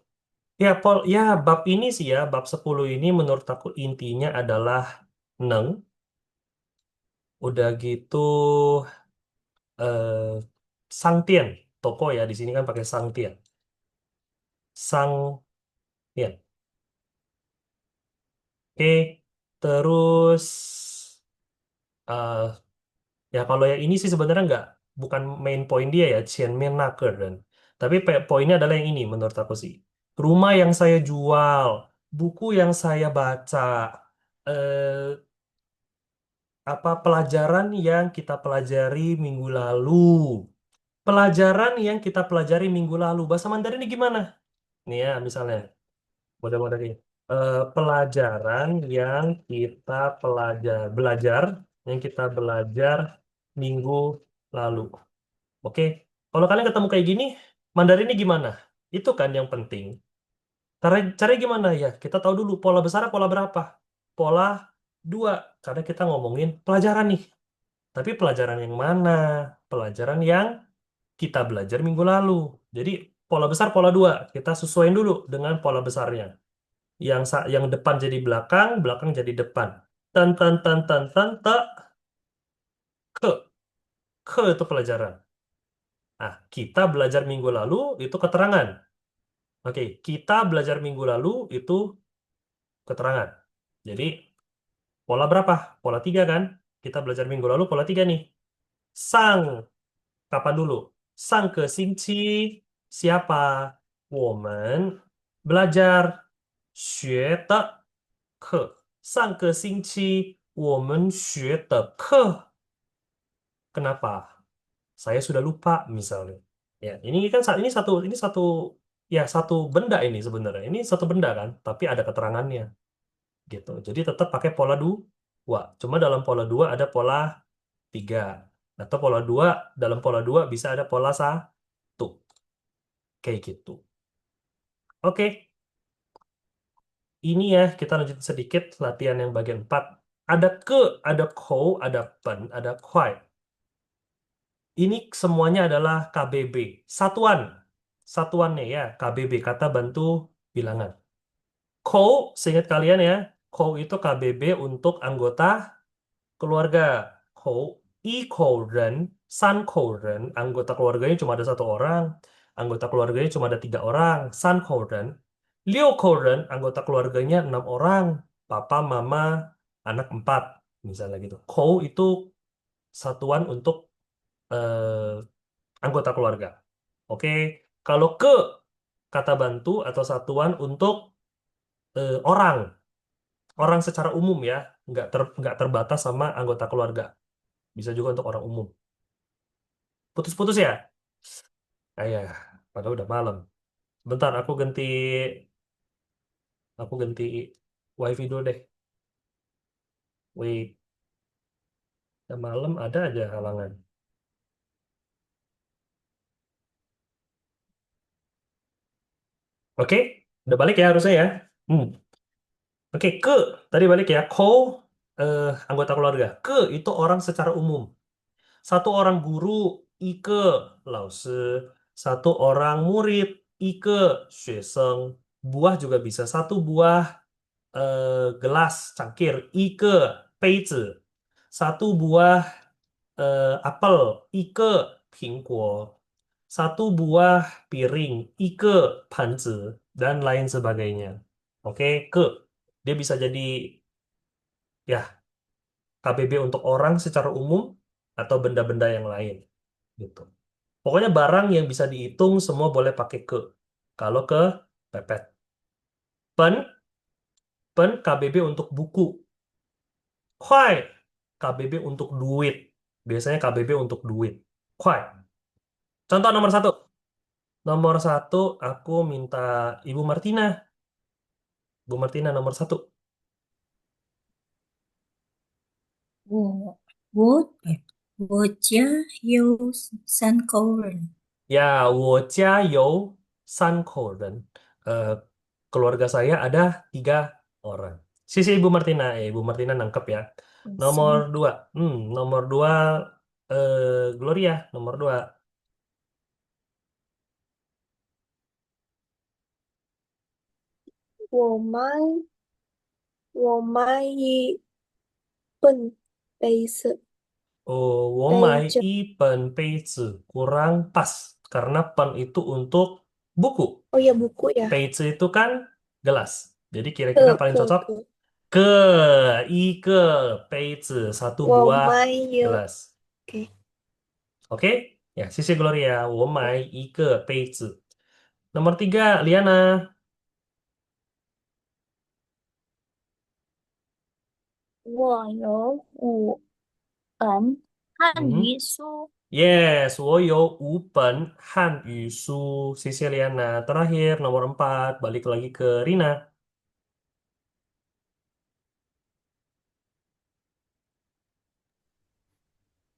Ya, ya, bab ini sih ya, bab 10 ini menurut aku intinya adalah neng. Udah gitu eh Sangtian. Toko ya, di sini kan pakai Sangtian. Sang, ya. Oke, terus eh ya kalau yang ini sih sebenarnya nggak, bukan main point dia ya, Cianmenaker dan. Tapi poinnya adalah yang ini menurut aku sih. Rumah yang saya jual, buku yang saya baca, eh, apa pelajaran yang kita pelajari minggu lalu. Pelajaran yang kita pelajari minggu lalu. Bahasa Mandarin ini gimana? Nih ya, misalnya. Mudah-mudahan ini. Pelajaran yang kita belajar yang kita belajar minggu lalu. Oke, kalau kalian ketemu kayak gini, Mandarinnya gimana? Itu kan yang penting. Cara gimana ya? Kita tahu dulu pola besar pola berapa? Pola dua, karena kita ngomongin pelajaran nih. Tapi pelajaran yang mana? Pelajaran yang kita belajar minggu lalu. Jadi pola besar pola dua, kita sesuaiin dulu dengan pola besarnya. Yang depan jadi belakang, belakang jadi depan. Tan tan tan tan tan ta ke ke itu pelajaran. Nah, kita belajar minggu lalu itu keterangan. Oke, kita belajar minggu lalu itu keterangan. Jadi pola berapa? Pola tiga kan? Kita belajar minggu lalu pola tiga nih. Sang kapan dulu? Sang ke Xingqi siapa? Woman belajar 学的课。上个星期我们学的课 kenapa? Saya sudah lupa misalnya. Ya, ini satu ya satu benda ini sebenarnya. Ini satu benda kan, tapi ada keterangannya gitu. Jadi tetap pakai pola dua. Cuma dalam pola dua ada pola tiga. Atau pola dua dalam pola dua bisa ada pola satu. Kayak gitu. Oke, ini ya kita lanjut sedikit latihan yang bagian 4. Ada ke, ada kou, ada pen, ada kuai. Ini semuanya adalah KBB. Satuan. Satuannya ya, KBB, kata bantu bilangan. Ko, seingat kalian ya, ko itu KBB untuk anggota keluarga. Ko, I koren, san koren, anggota keluarganya cuma ada satu orang. Anggota keluarganya cuma ada tiga orang. San koren. Liu koren, anggota keluarganya enam orang. Papa, mama, anak empat. Misalnya gitu. Ko itu satuan untuk eh, anggota keluarga. Oke, kalau ke kata bantu atau satuan untuk orang, orang secara umum ya, nggak terbatas sama anggota keluarga. Bisa juga untuk orang umum. Putus-putus ya? Ya, padahal udah malam. Bentar, aku ganti wifi dulu deh. Wait, udah malam ada aja halangan. Oke, udah balik ya harusnya ya. Hmm. Oke, tadi balik ya. Anggota keluarga. Ke itu orang secara umum. Satu orang guru, ike, 老师. Satu orang murid, ike, 学生. Buah juga bisa. Satu buah gelas, cangkir, ike, 杯子. Satu buah apel, ike, 苹果. Satu buah piring, ike, 盘子, dan lain sebagainya. Oke, dia bisa jadi ya KBB untuk orang secara umum atau benda-benda yang lain gitu. Pokoknya barang yang bisa dihitung semua boleh pakai ke. Kalau ke pepet. Pen, KBB untuk buku. Kuai, KBB untuk duit. Biasanya KBB untuk duit. Kuai. Contoh nomor satu. Nomor satu, aku minta Ibu Martina. Bu Martina nomor satu. 我家有3口人。Ya, 我家有3口人. Eh, keluarga saya ada 3 orang. Sisi Ibu Martina, Ibu Martina nangkep ya. Nomor Sim. 2, nomor 2, Gloria, nomor 2. 我们本杯子， Oh, 我买杯子。一本杯子 kurang pas karena pen itu untuk buku. Oh iya, buku ya. Page itu kan gelas. Jadi Ke, kira-kira paling ke, cocok ke. ke ike page satu 我 buah 买一 gelas. Oke. Oke? Ya, sisi Gloria. 我买一个杯子. Nomor 3, Liana. 我有5本汉 Mhm. 语书，Yes, 我有5本汉语书. Sisi Liana. Terakhir, nomor 4. Balik lagi ke Rina.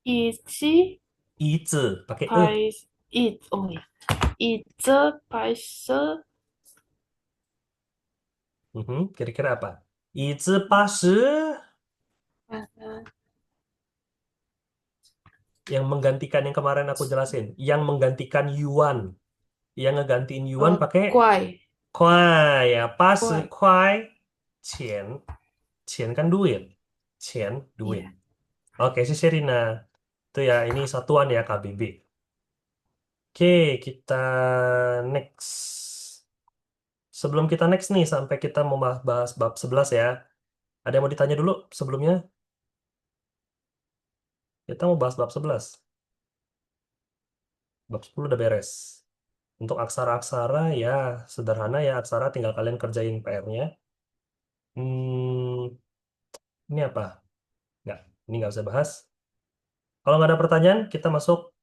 椅子 椅子, pakai e. 白哦呀，椅子白色，Kira-kira apa? 椅子80. 呃，Yang menggantikan yang kemarin aku jelasin. Yang menggantikan yuan. Yang ngegantiin yuan pakai 怪 kuai ya. 80 怪，kuai. Cien. Cien kan duit. Cien, duit. 耶，Oke, si Sherina. Itu ya, ini satuan ya KBB. Oke, kita next. Sebelum kita next nih, sampai kita mau bahas bab 11 ya. Ada yang mau ditanya dulu sebelumnya? Kita mau bahas bab 11. Bab 10 udah beres. Untuk aksara-aksara ya sederhana ya aksara tinggal kalian kerjain PR-nya. Hmm, ini apa? Nggak, ini nggak usah bahas. Kalau nggak ada pertanyaan, kita masuk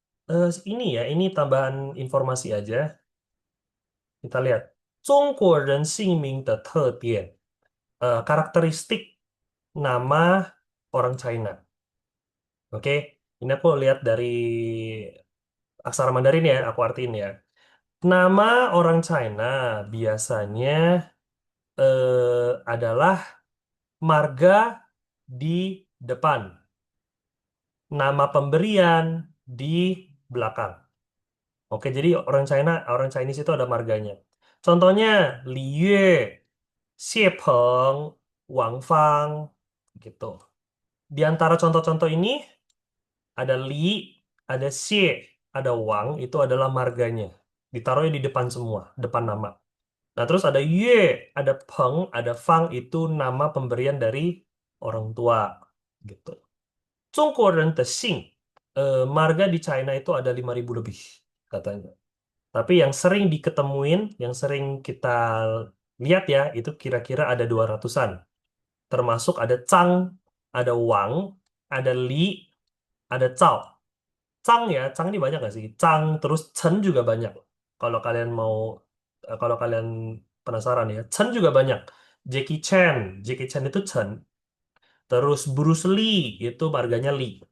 ini ya. Ini tambahan informasi aja. Kita lihat. 中国人姓名的特点. Karakteristik nama orang China. Oke, ini aku lihat dari aksara Mandarin ya, aku artiin ya. Nama orang China biasanya adalah marga di depan, nama pemberian di belakang. Oke, jadi orang Chinese itu ada marganya. Contohnya Li Yue, Xie Peng, Wang Fang, gitu. Di antara contoh-contoh ini ada Li, ada Xie, ada Wang, itu adalah marganya. Ditaruhnya di depan semua, depan nama. Nah, terus ada Yue, ada Peng, ada Fang, itu nama pemberian dari orang tua, gitu. 中国人的姓, marga di China itu ada 5.000 lebih, katanya. Tapi yang sering diketemuin, yang sering kita lihat ya, itu kira-kira ada 200-an. Termasuk ada Zhang, ada Wang, ada Li, ada Zhao. Zhang ya, Zhang ini banyak nggak sih? Zhang, terus Chen juga banyak. Kalau kalian mau, kalau kalian penasaran ya, Chen juga banyak. Jackie Chan itu Chen. Terus Bruce Lee itu marganya Lee.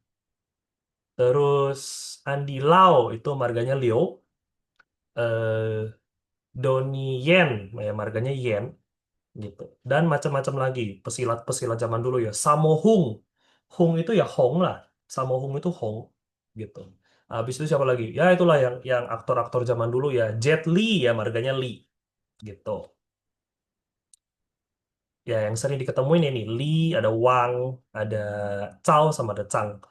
Terus Andy Lau itu marganya Liu. Eh, Donnie Yen, ya marganya Yen gitu. Dan macam-macam lagi pesilat-pesilat zaman dulu ya. Sammo Hung, Hung itu ya Hong lah. Sammo Hung itu Hong gitu. Habis itu siapa lagi? Ya itulah yang aktor-aktor zaman dulu ya. Jet Li ya marganya Li gitu. Ya yang sering diketemuin ini Li, ada Wang, ada Cao sama ada Chang.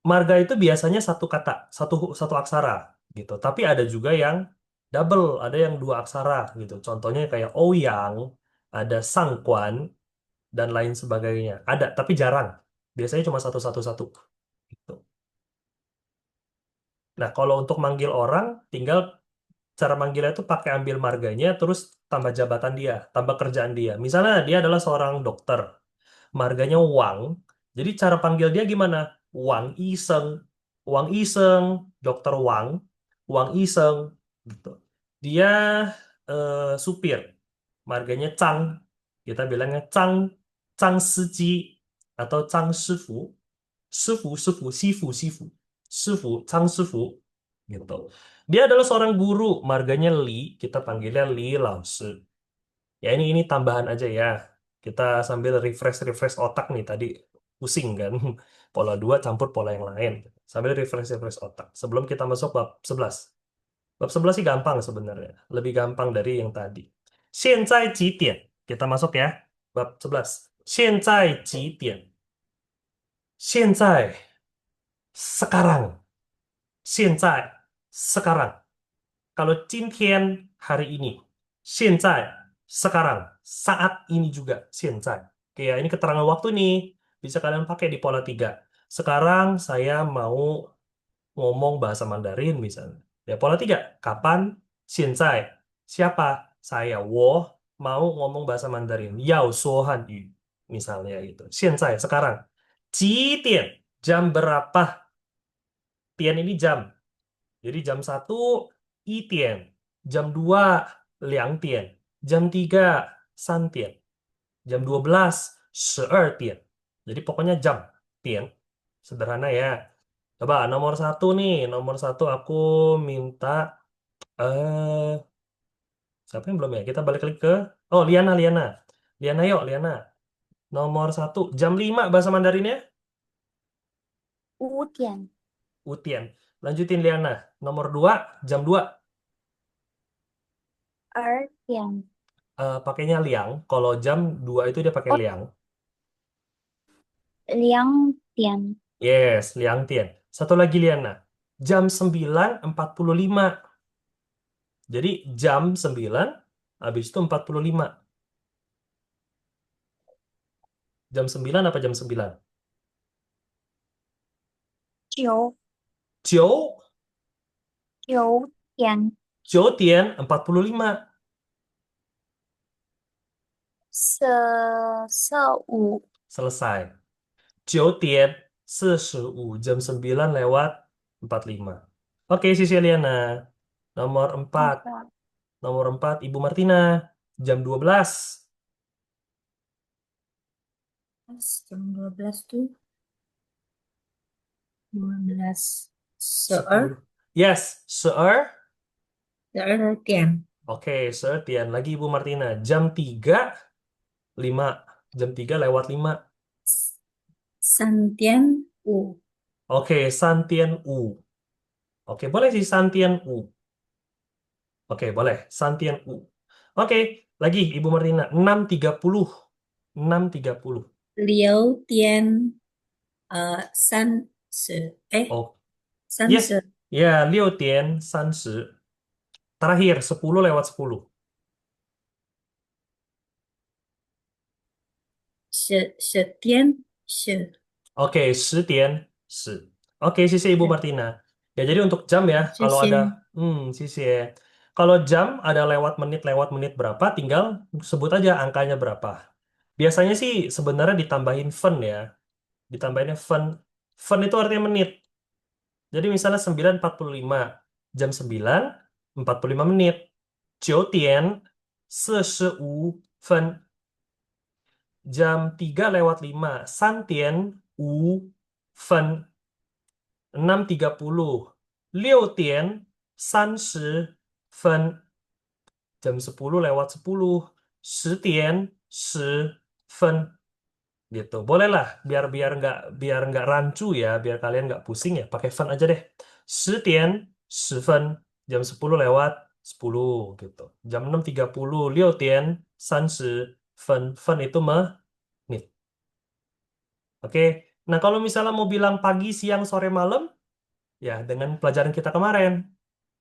Marga itu biasanya satu kata, satu satu aksara gitu. Tapi ada juga yang double, ada yang 2 aksara gitu. Contohnya kayak Ouyang, ada Sangguan dan lain sebagainya. Ada, tapi jarang. Biasanya cuma satu gitu. Nah, kalau untuk manggil orang, tinggal cara manggilnya itu pakai ambil marganya, terus tambah jabatan dia, tambah kerjaan dia. Misalnya dia adalah seorang dokter, marganya Wang. Jadi cara panggil dia gimana? Wang Iseng, Wang Iseng, Dokter Wang, Wang Iseng, gitu. Dia supir, marganya Chang. Kita bilangnya Chang, Chang Siji atau Chang Shifu, Shifu, Shifu, Sifu, Sifu, Shifu, Chang Shifu, gitu. Dia adalah seorang guru, marganya Li, kita panggilnya Li Lao Shi. Ya ini tambahan aja ya. Kita sambil refresh otak nih tadi pusing kan. Pola 2 campur pola yang lain. Sambil refresh otak. Sebelum kita masuk bab 11. Bab 11 sih gampang sebenarnya. Lebih gampang dari yang tadi. 现在几点? Kita masuk ya. Bab 11. 现在几点?现在 sekarang 现在 sekarang kalau 今天 hari ini 现在 sekarang saat ini juga 现在. Oke ya, ini keterangan waktu nih. Bisa kalian pakai di pola 3. Sekarang saya mau ngomong bahasa Mandarin misalnya. Ya, pola 3. Kapan? 现在. Siapa? Saya. 我 mau ngomong bahasa Mandarin. 要说汉语. Misalnya gitu. 现在, sekarang. 几点? Jam berapa? Tian ini jam. Jadi jam 1, 1点. Jam 2, 2点. Jam 3, 3点. Jam 12, 12点. Jadi pokoknya jam. Tian. Sederhana ya. Coba nomor 1 nih. Nomor 1 aku minta eh siapa yang belum ya? Kita balik lagi ke Liana, Liana. Liana yuk, Liana. Nomor 1 jam 5 bahasa Mandarinnya 5点 Utian. Lanjutin Liana. Nomor 2 jam 2 2点 pakainya liang. Kalau jam 2 itu dia pakai 哦 liang. 2点 Yes, liang tian. Satu lagi Liana. Jam 9.45. Jadi jam 9 habis itu 45. Jam 9 apa jam 9? 9 9, 9点 9点 45. 45 Selesai. 9点45, jam 9 lewat 45. Oke, Sisi Liana. Nomor 4. Nomor 4, Ibu Martina. Jam 12. jam 12 tuh 12 10. Yes, 12. 12点 Oke, 12. Lagi Ibu Martina. Jam 3, 5. Jam 3 lewat 5. 3点5 Oke, Santian U. Oke, boleh sih Santian U. Oke, boleh. Santian U. Oke, lagi Ibu Martina. 6.30. 6.30. 6点30 Oh, yes. 30 Ya, 6.30. Terakhir, 10 lewat 10. 10点10 Oke, 10.10. Oke, sisi Ibu Martina. Ya, jadi untuk jam ya, kalau ada, 谢谢 sisi ya. Kalau jam ada lewat menit berapa, tinggal sebut aja angkanya berapa. Biasanya sih sebenarnya ditambahin fen ya. Ditambahinnya fen. Fen itu artinya menit. Jadi misalnya 9.45, jam 9.45. 9点45分. Jam 3 lewat 5. 3点5分. 6.30. 6点30分. Jam 10 lewat 10. 10点10分. Gitu. Boleh lah, biar nggak rancu ya, biar kalian nggak pusing ya, pakai fun aja deh. 10点10分. Jam 10 lewat 10 gitu. Jam 6.30. 6点30分. Fun itu menit. Oke. Nah, kalau misalnya mau bilang pagi, siang, sore, malam, ya dengan pelajaran kita kemarin.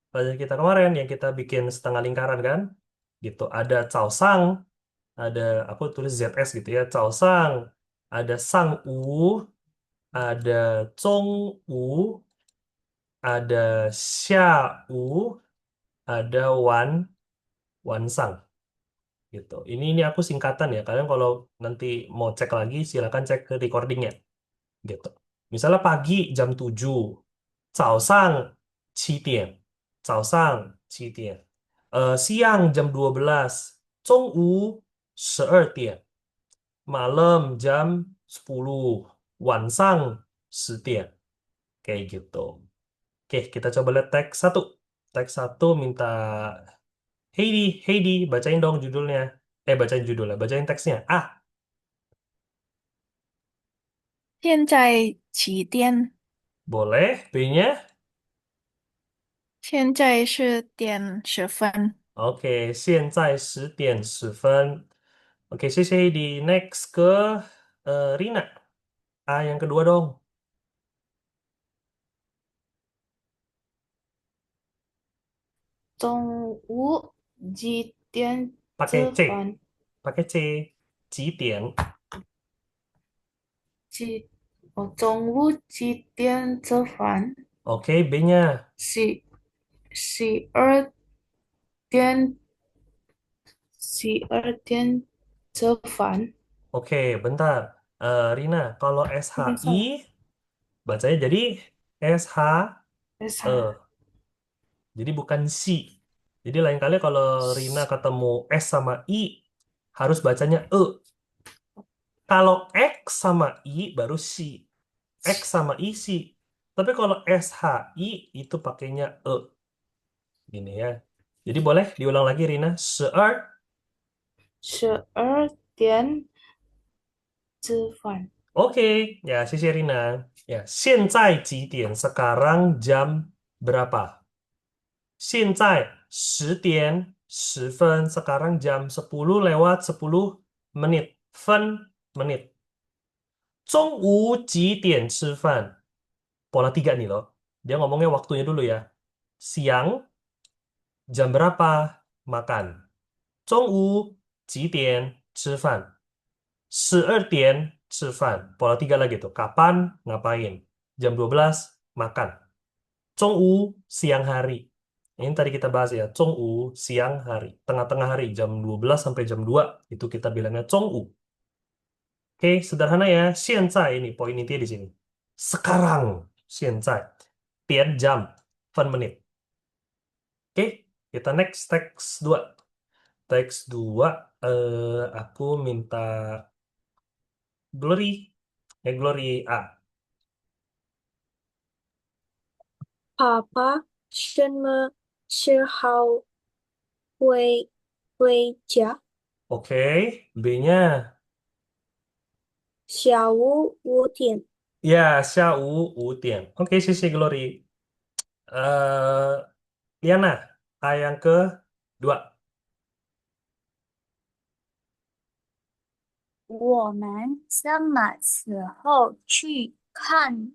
Pelajaran kita kemarin yang kita bikin setengah lingkaran kan. Gitu. Ada Caosang, ada aku tulis ZS gitu ya. Caosang, ada Sang U, ada Zhong Wu, ada Xia Wu, ada Wan Sang gitu. Ini aku singkatan ya. Kalian kalau nanti mau cek lagi silakan cek ke recordingnya gitu. Misalnya pagi jam 7, 早上7点, 早上7点. Siang jam 12, 中午12点. Malam jam 10, 晚上10点. Kayak gitu. Oke, kita coba lihat teks satu. Teks satu minta Heidi, bacain dong judulnya. Bacain judulnya, bacain teksnya.现在几点？Boleh. B-nya? 现在10点10分。Oke, 现在10点10分. Oke, 谢谢 Heidi. Next ke Rina. A yang kedua dong. 中午几点 Pakai 吃 C. 饭？ Pakai C. 几点？中午几点吃饭？Oke, B-nya. 12点12点吃饭。Oke, bentar. Rina, kalau Ini SHI salah. bacanya jadi SHE. 啥？Jadi bukan si. Jadi lain kali kalau Rina ketemu S sama I harus bacanya E. Kalau X sama I baru si. X sama I si. Tapi kalau SHI itu pakainya E. Gini ya. Jadi boleh diulang lagi Rina. 12点吃饭。Oke, ya sisi Rina. Ya, 现在几点? Sekarang jam berapa? 现在10点10分. Sekarang jam 10 lewat 10 menit. 分 menit. 中午几点吃饭? Pola 3 nih loh. Dia ngomongnya waktunya dulu ya. Siang jam berapa makan? 中午几点吃饭? 12点吃饭. Pola 3 lagi tuh. Kapan ngapain? Jam 12 makan. 中午 siang hari. Ini tadi kita bahas ya. 中午 siang hari. Tengah-tengah hari. Jam 12 sampai jam 2. Itu kita bilangnya 中午. Oke, sederhana ya. 现在 ini poin intinya di sini. Sekarang. 现在. Tian jam. Fan menit. Oke, kita next teks 2. Teks 2. Aku minta Glory. Glory A. 爸爸什么时候回家？Oke, B-nya. 下午5点。Ya, 下午5点. Oke, sisi Glory. eh Liana, A yang kedua. 我们什么时候去看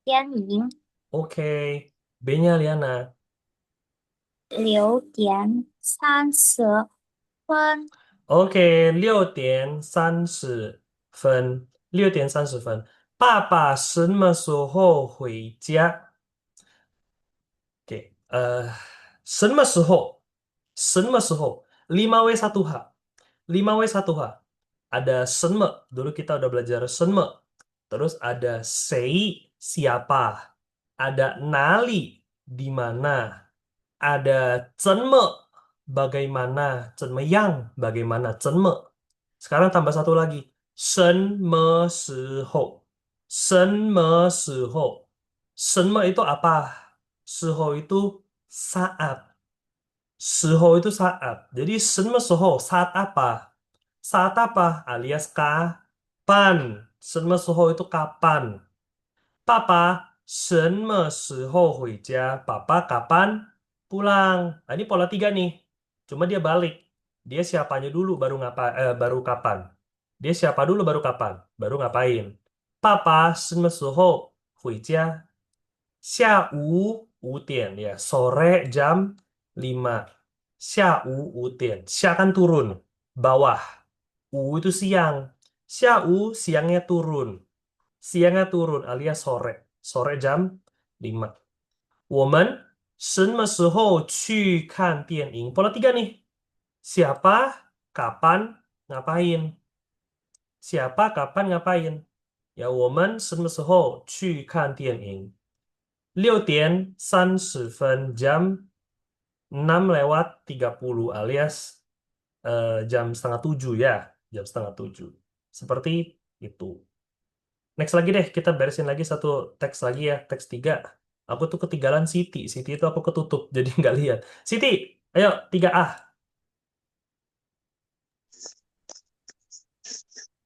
电影？Oke, B-nya Liana. 6点30分。Oke, 6点30分. 6点30分. 爸爸什么时候回家? Oke, 什么时候? 5W1H. 5W1H. Ada 什么. Dulu kita udah belajar 什么. Terus ada 谁, siapa. Ada 哪里, di mana. Ada 怎么, bagaimana. 怎么样, bagaimana. 怎么. Sekarang tambah satu lagi. 什么时候. 什么时候. 什么 itu apa? 时候 itu saat. 时候 itu saat. Jadi 什么时候, saat apa? Saat apa? Alias kapan. 什么时候 itu kapan. Papa 什么时候回家? Papa kapan pulang? Nah, ini pola 3 nih. Cuma dia balik. Dia siapanya dulu baru kapan. Dia siapa dulu baru kapan? Baru ngapain? Papa 什么时候回家? 下午5点 ya, sore jam 5. 下午5点. Xia kan turun, bawah. U itu siang. Siangnya turun. Siangnya turun alias sore. Sore jam 5. 我们什么时候去看电影? Pola 3 nih. Siapa, kapan, ngapain? Siapa, kapan, ngapain? Ya, 我们什么时候去看电影? 6点30分. Jam 6 lewat 30 alias jam setengah 7 ya. Jam setengah 7. Seperti itu. Next lagi deh, kita beresin lagi satu teks lagi ya. Teks 3. Aku tuh ketinggalan Siti. Siti itu aku ketutup, jadi nggak lihat. Siti, ayo 3A.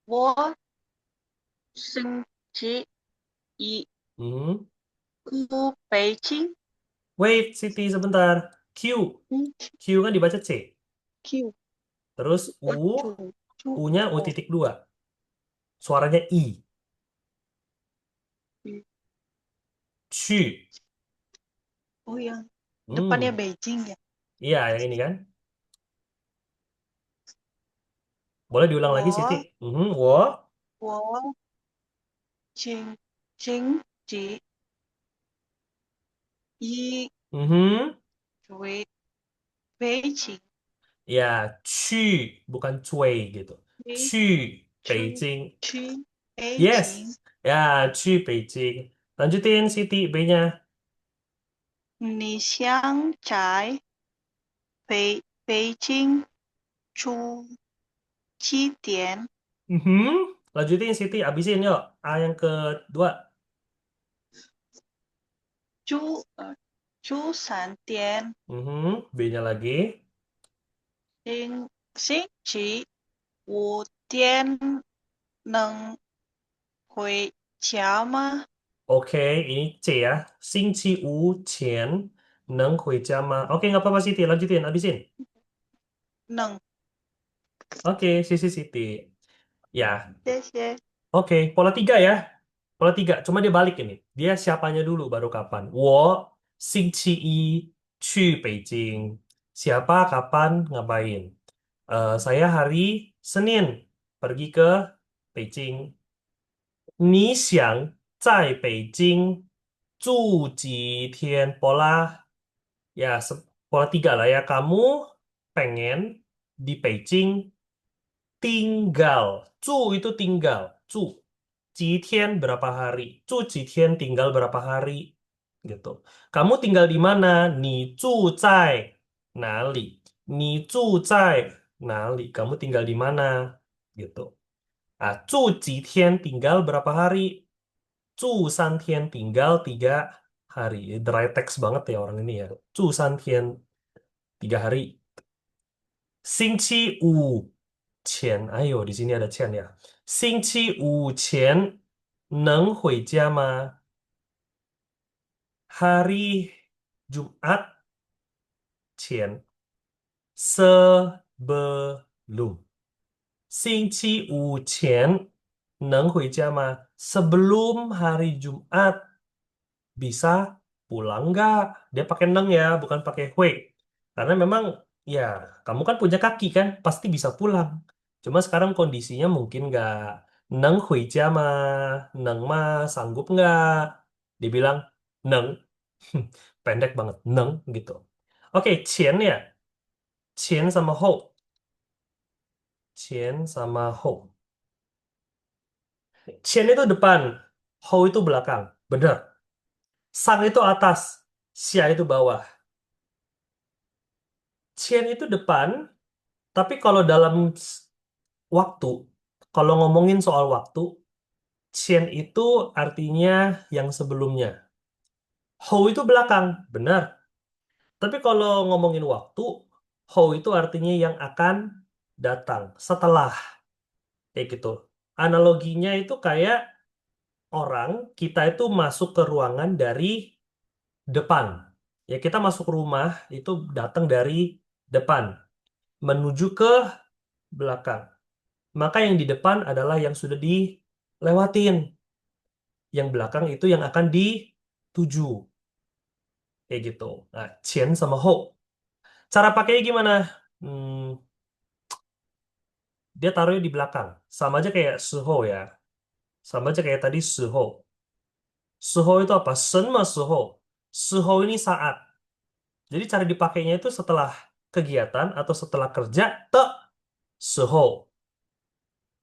我星期一 Hmm. 去北京。Wait, Siti sebentar. Q. 嗯 Q kan dibaca C. Q Terus U. 我主 U-nya U 我 titik 2. Suaranya I. 去. Oh, yang depannya Hmm, Beijing ya. iya yang ini kan. Boleh diulang lagi Siti? 我 Wo. 我经济一 Mhm. 为北京 Ya, 去 bukan cuy gitu. 飞去北出京. 去北 Yes. 京，Ya, 去北京. Lanjutin Siti B-nya. 你想在北京住几点？Lanjutin Siti, abisin yuk. A yang kedua. 住3点，B-nya lagi. 星期5点能回家吗？Oke, ini C ya. 星期五前能回家吗? Oke, nggak apa-apa Siti. Lanjutin, abisin. 能，Oke, Siti. Ya, 谢谢。oke. Pola tiga ya. Pola tiga. Cuma dia balik ini. Dia siapanya dulu baru kapan. 我星期一去北京. Siapa, kapan, ngapain. Saya hari Senin pergi ke Beijing. 你想在北京住几天? Ya, pola tiga lah ya. Kamu pengen di Beijing tinggal. Itu tinggal. 几天 berapa hari. 住几天 tinggal berapa hari. Gitu. Kamu tinggal di mana? 你住在哪里? 你住在哪里? Kamu tinggal di mana? Gitu. Ah, 住几天 tinggal berapa hari? 住3天 tinggal 3 hari. Dry text banget ya orang ini ya. 住3天 3 hari. 星期五前, ayo di sini ada 前 ya. 星期五前能回家吗? Hari Jumat 前 sebelum. 星期五前能回家吗? Sebelum hari Jumat bisa pulang nggak? Dia pakai neng ya, bukan pakai hui. Karena memang ya kamu kan punya kaki kan, pasti bisa pulang. Cuma sekarang kondisinya mungkin nggak. Neng hui jia ma, neng ma sanggup nggak? Dibilang neng, pendek banget, neng gitu. Oke, qian ya, qian sama hou, qian sama hou. Qian itu depan, hou itu belakang, bener. Sang itu atas, xia itu bawah. Qian itu depan, tapi kalau dalam waktu, kalau ngomongin soal waktu, Qian itu artinya yang sebelumnya. Hou itu belakang, benar. Tapi kalau ngomongin waktu, Hou itu artinya yang akan datang, setelah. Kayak gitu. Analoginya itu kayak orang, kita itu masuk ke ruangan dari depan. Ya, kita masuk rumah itu datang dari depan, menuju ke belakang. Maka yang di depan adalah yang sudah dilewatin. Yang belakang itu yang akan dituju. Kayak gitu. Nah, qian sama hou. Cara pakainya gimana? Hmm, dia taruhnya di belakang. Sama aja kayak suho ya. Sama aja kayak tadi suho. Suho itu apa? Sen ma suho. Suho ini saat. Jadi cara dipakainya itu setelah kegiatan atau setelah kerja, te suho.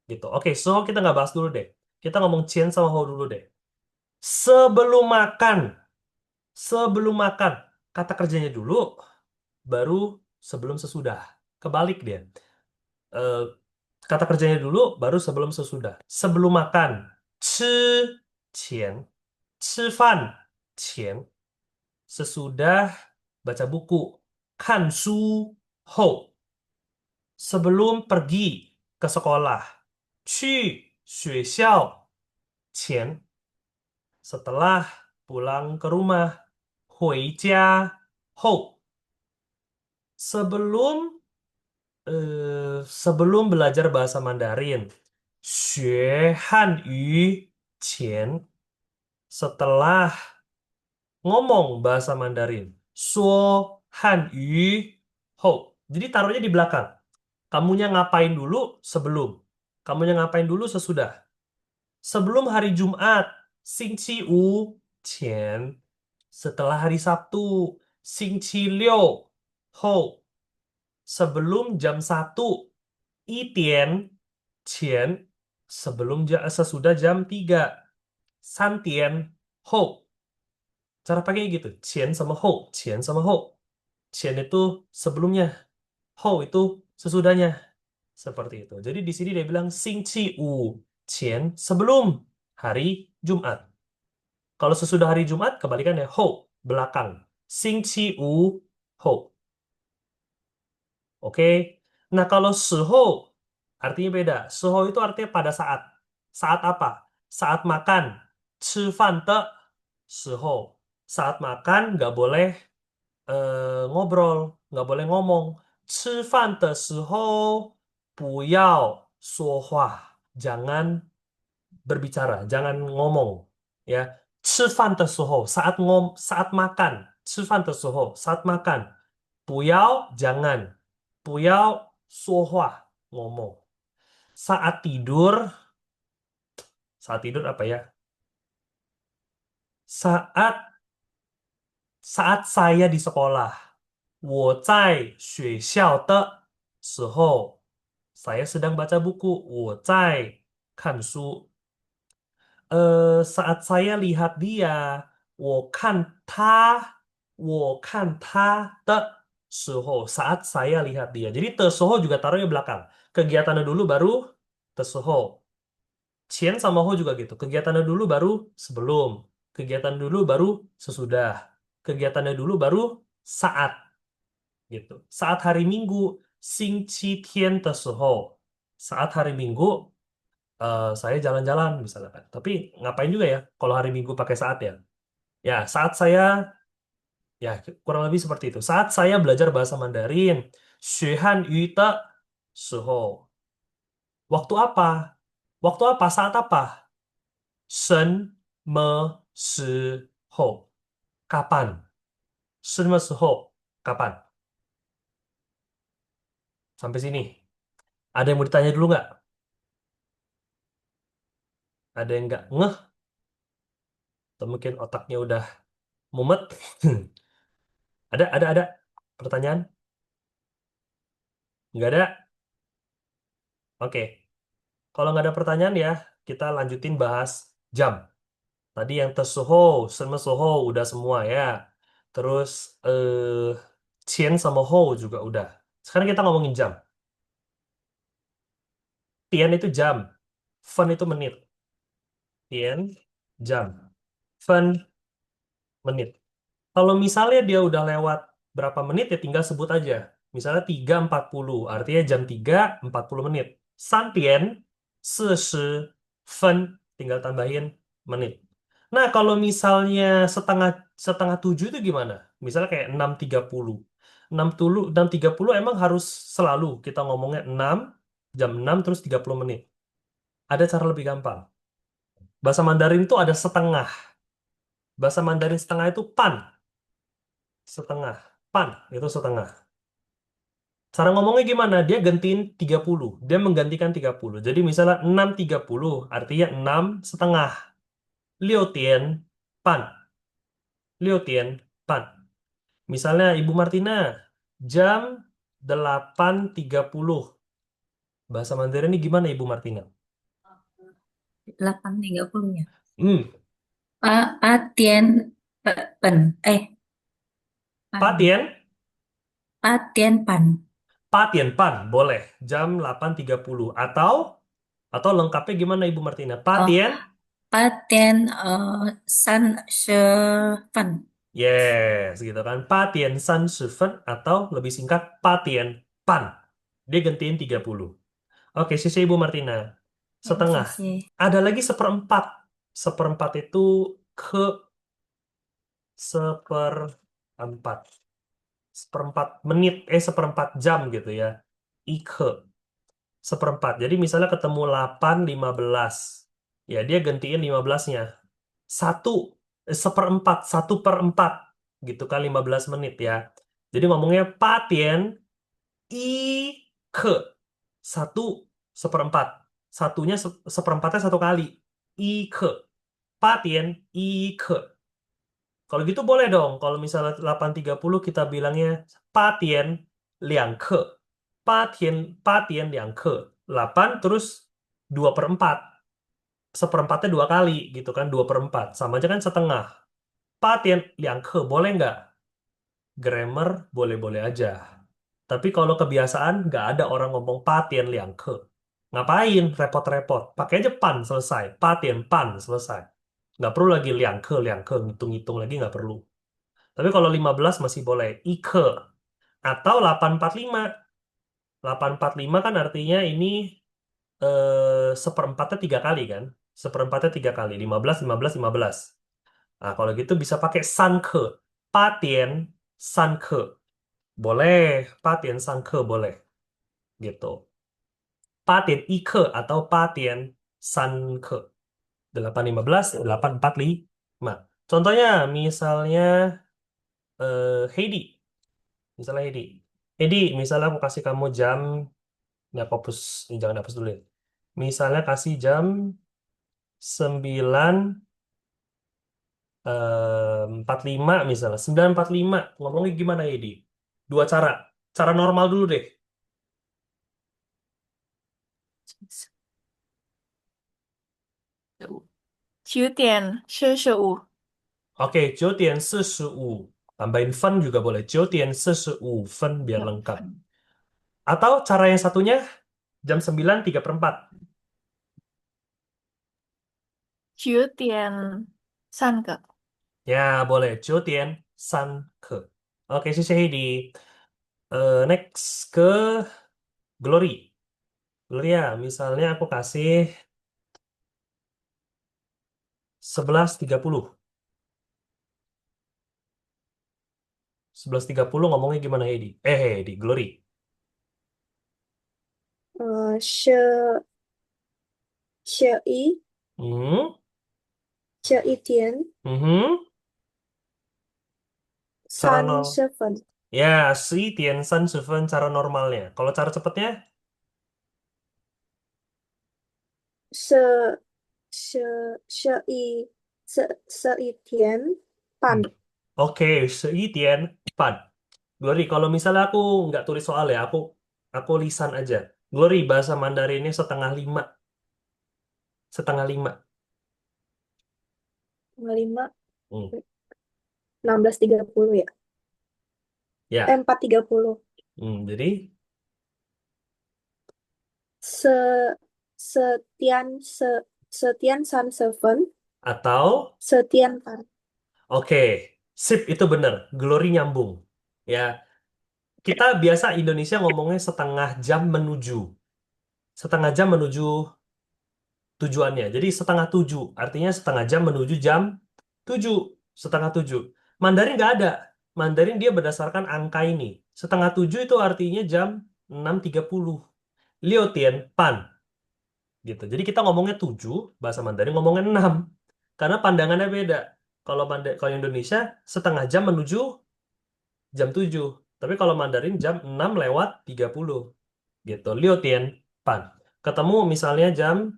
Gitu. Oke, suho kita nggak bahas dulu deh. Kita ngomong qian sama hou dulu deh. Sebelum makan. Sebelum makan. Kata kerjanya dulu, baru sebelum sesudah. Kebalik dia. Eh, kata kerjanya dulu, baru sebelum sesudah. Sebelum makan, 吃前, 吃饭前. Sesudah baca buku, 看书后. Sebelum pergi ke sekolah, 去学校前. Setelah pulang ke rumah, 回家后. Sebelum sebelum belajar bahasa Mandarin, 学汉语前. Setelah ngomong bahasa Mandarin. Suo Hanyu Hou. Jadi taruhnya di belakang. Kamunya ngapain dulu sebelum. Kamunya ngapain dulu sesudah. Sebelum hari Jumat, Xingqi Wu Qian. Setelah hari Sabtu, Xingqi Liu Hou. Sebelum jam 1, Itian Qian. Sesudah jam 3, Santian Hou. Cara pakai gitu. Qian sama Hou. Qian sama Hou. Qian itu sebelumnya. Hou itu sesudahnya. Seperti itu. Jadi di sini dia bilang Xingqi Wu Qian sebelum hari Jumat. Kalau sesudah hari Jumat, kebalikannya Hou, belakang. Xingqi Wu Hou. Oke. Nah, kalau Shihou artinya beda. Shihou itu artinya pada saat. Saat apa? Saat makan. 吃饭的 Shihou. Saat makan nggak boleh ngobrol, nggak boleh ngomong. 吃饭的时候不要说话. Jangan berbicara, jangan ngomong. Ya. 吃饭的时候 saat makan. 吃饭的时候 saat makan. 不要 jangan. 不要说话 ngomong. Saat tidur apa ya? Saat saya di sekolah. 我在学校的时候 saya sedang baca buku. 我在看书. Saat saya lihat dia, 我看他的时候 saat saya lihat dia. Jadi 的时候 juga taruhnya belakang. Kegiatannya dulu baru 的时候. Qian sama Ho juga gitu. Kegiatannya dulu baru sebelum. Kegiatan dulu baru sesudah. Kegiatannya dulu baru saat. Gitu. Saat hari Minggu, 星期天的时候. Saat hari Minggu, saya jalan-jalan misalnya kan. Tapi ngapain juga ya kalau hari Minggu pakai saat ya? Ya, saat saya ya kurang lebih seperti itu. Saat saya belajar bahasa Mandarin, 学汉语的时候. Waktu apa? Waktu apa? Saat apa? 什么时候? Kapan? 什么时候? Kapan? Sampai sini. Ada yang mau ditanya dulu nggak? Ada yang nggak ngeh? Atau mungkin otaknya udah mumet? Ada pertanyaan? Nggak ada? Oke. Kalau nggak ada pertanyaan ya, kita lanjutin bahas jam. Tadi yang tesuho, senmesuho udah semua ya. Terus cien sama ho juga udah. Sekarang kita ngomongin jam. Tian itu jam. Fen itu menit. Tian, jam. Fen, menit. Kalau misalnya dia udah lewat berapa menit ya tinggal sebut aja. Misalnya 3.40, artinya jam 3.40. Santian, 40 fen, tinggal tambahin menit. Nah, kalau misalnya setengah setengah 7 itu gimana? Misalnya kayak 6.30. 6.30 emang harus selalu kita ngomongnya 6, jam 6 terus 30 menit. Ada cara lebih gampang. Bahasa Mandarin itu ada setengah. Bahasa Mandarin setengah itu pan. Setengah. Pan itu setengah. Cara ngomongnya gimana? Dia gantiin 30. Dia menggantikan 30. Jadi misalnya 6.30 artinya 6 setengah. 6点 pan. 6点 pan. Misalnya Ibu Martina, jam 8.30. Bahasa Mandarin ini gimana Ibu Martina? 8.30 ya. Hmm, Patien pen pan. Patien, Patien pan. patien pan, boleh. Jam 8.30. Atau lengkapnya gimana Ibu Martina? Patien, Patien san shefen. yes, gitu kan. Patien san shifen atau lebih singkat patien pan. Dia gantiin 30. Oke, sisi Ibu Martina. Setengah. Ada lagi seperempat. Seperempat itu ke seperempat. Seperempat menit, seperempat jam gitu ya. Ike. Seperempat. Jadi misalnya ketemu 8.15. Ya, dia gantiin 15-nya. 1. seperempat, 1/4 gitu kan 15 menit ya. Jadi ngomongnya 8.1 1/4. Satunya seperempatnya satu kali. 1 8.1 Kalau gitu boleh dong. Kalau misalnya 8.30 kita bilangnya 8.2 8.2 8 terus 2/4. Seperempatnya dua kali gitu kan, 2/4. Sama aja kan setengah. 8.2 boleh nggak? Grammar boleh-boleh aja. Tapi kalau kebiasaan nggak ada orang ngomong 8.2. Ngapain repot-repot? Pakai aja pan selesai. 8.pan selesai. Nggak perlu lagi 2 ngitung-ngitung lagi nggak perlu. Tapi kalau 15 masih boleh. Ike. Atau 8.45. 8.45 kan artinya ini seperempatnya 3 kali kan? Seperempatnya 3 kali. 15, 15, 15. Nah, kalau gitu bisa pakai sanke. 8.3 boleh. 8.3 boleh. Gitu. 8.1 atau 8.3. 8.15, 8.45. Contohnya misalnya Heidi. Misalnya Heidi. Heidi, misalnya aku kasih kamu jam, ini aku hapus, ini jangan hapus dulu ya. Misalnya kasih jam 9 45 misalnya. 9.45. Ngomongnya gimana Heidi? Dua cara. Cara normal dulu deh. 9点45。 Oke, 9.45. Tambahin fen juga boleh. 9.45 fen biar lengkap. Atau cara yang satunya jam 9.3/4. 9点3个。 Ya, boleh. 9.3. Oke, sisi Heidi. Next ke Glory. Gloria, misalnya aku kasih 11.30. 11.30 ngomongnya gimana Heidi? Heidi, Glory. 11嗯这一天嗯哼，cara no 30分， ya 11.30 cara normalnya. Kalau cara cepetnya, 是11点半， oke, 11.4. Glory, kalau misalnya aku nggak tulis soal ya, aku lisan aja. Glory, bahasa Mandarinnya 4:30. 4:30. 5 Hmm. 16.30 ya. Ya, 4.30. jadi Se Setian 30分, atau Setian pan. oke, sip itu bener. Glory nyambung. Ya, kita biasa Indonesia ngomongnya setengah jam menuju. Setengah jam menuju tujuannya. Jadi 6:30, artinya setengah jam menuju jam 7. 6:30. Mandarin nggak ada. Mandarin dia berdasarkan angka ini. 6:30 itu artinya jam 6.30. Liu pan. Gitu. Jadi kita ngomongnya 7, bahasa Mandarin ngomongnya 6. Karena pandangannya beda. Kalau Indonesia setengah jam menuju jam 7. Tapi kalau Mandarin jam 6:30. Gitu. Liu pan. Ketemu misalnya jam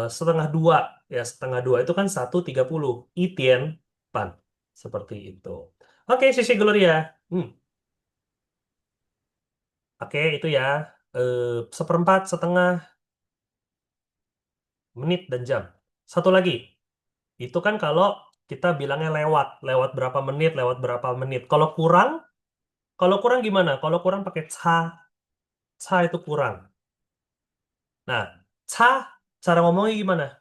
setengah 2 ya setengah 2 itu kan 1.30 Itien pan seperti itu. Oke sisi Gloria. Hmm, oke itu ya. Seperempat setengah menit dan jam. Satu lagi itu kan kalau kita bilangnya lewat lewat berapa menit lewat berapa menit. Kalau kurang gimana? Kalau kurang pakai ca. Ca itu kurang. Nah, ca cara ngomongnya gimana?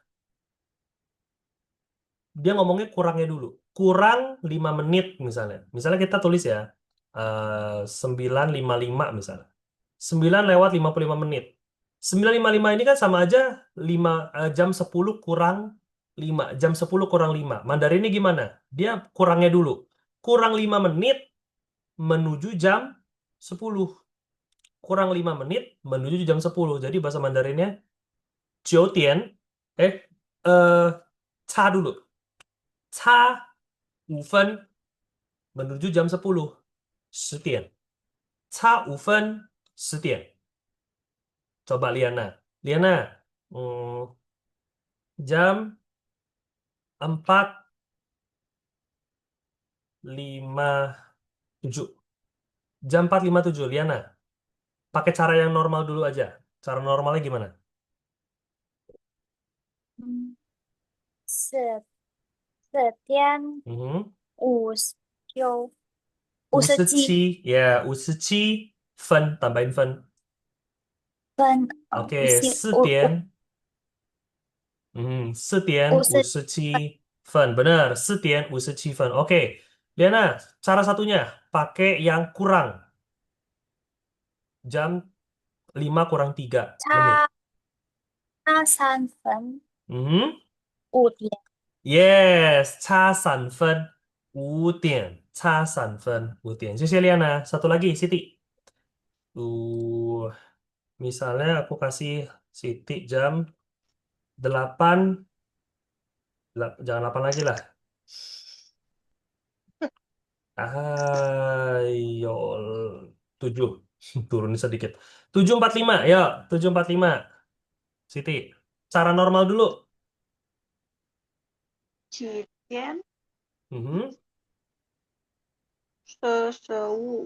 Dia ngomongnya kurangnya dulu. Kurang 5 menit misalnya. Misalnya kita tulis ya, 9.55 misalnya. 9:55. 9:55 ini kan sama aja jam 10 kurang 5. Jam 10 kurang 5. Mandarinnya gimana? Dia kurangnya dulu. Kurang 5 menit menuju jam 10. Kurang 5 menit menuju jam 10. Jadi bahasa Mandarinnya 9点, eh, ca dulu. 差5分 menuju jam 10. 10点. 差5分 10点. Coba Liana. Liana, jam 4.57. Jam 4.57, Liana. Pakai cara yang normal dulu aja. Cara normalnya gimana? 嗯，4点Mhm. 59 57 57, ya, 57 分, tambahin 分. 分，Oke, 4点. 4点57分. Benar, 4点57分. Oke, Liana, cara satunya pakai yang kurang. Jam 5 kurang 3 menit. 差3分Mhm. 5点，Yes, 差3分 5点. 差3分 5点. 谢谢 Liana. Satu lagi, Siti. Misalnya aku kasih Siti jam 8. Jangan 8 lagi lah. Ayo, 7. Turun sedikit. 7.45, ya. 7.45. Siti, cara normal dulu. 7点 Mhm. 45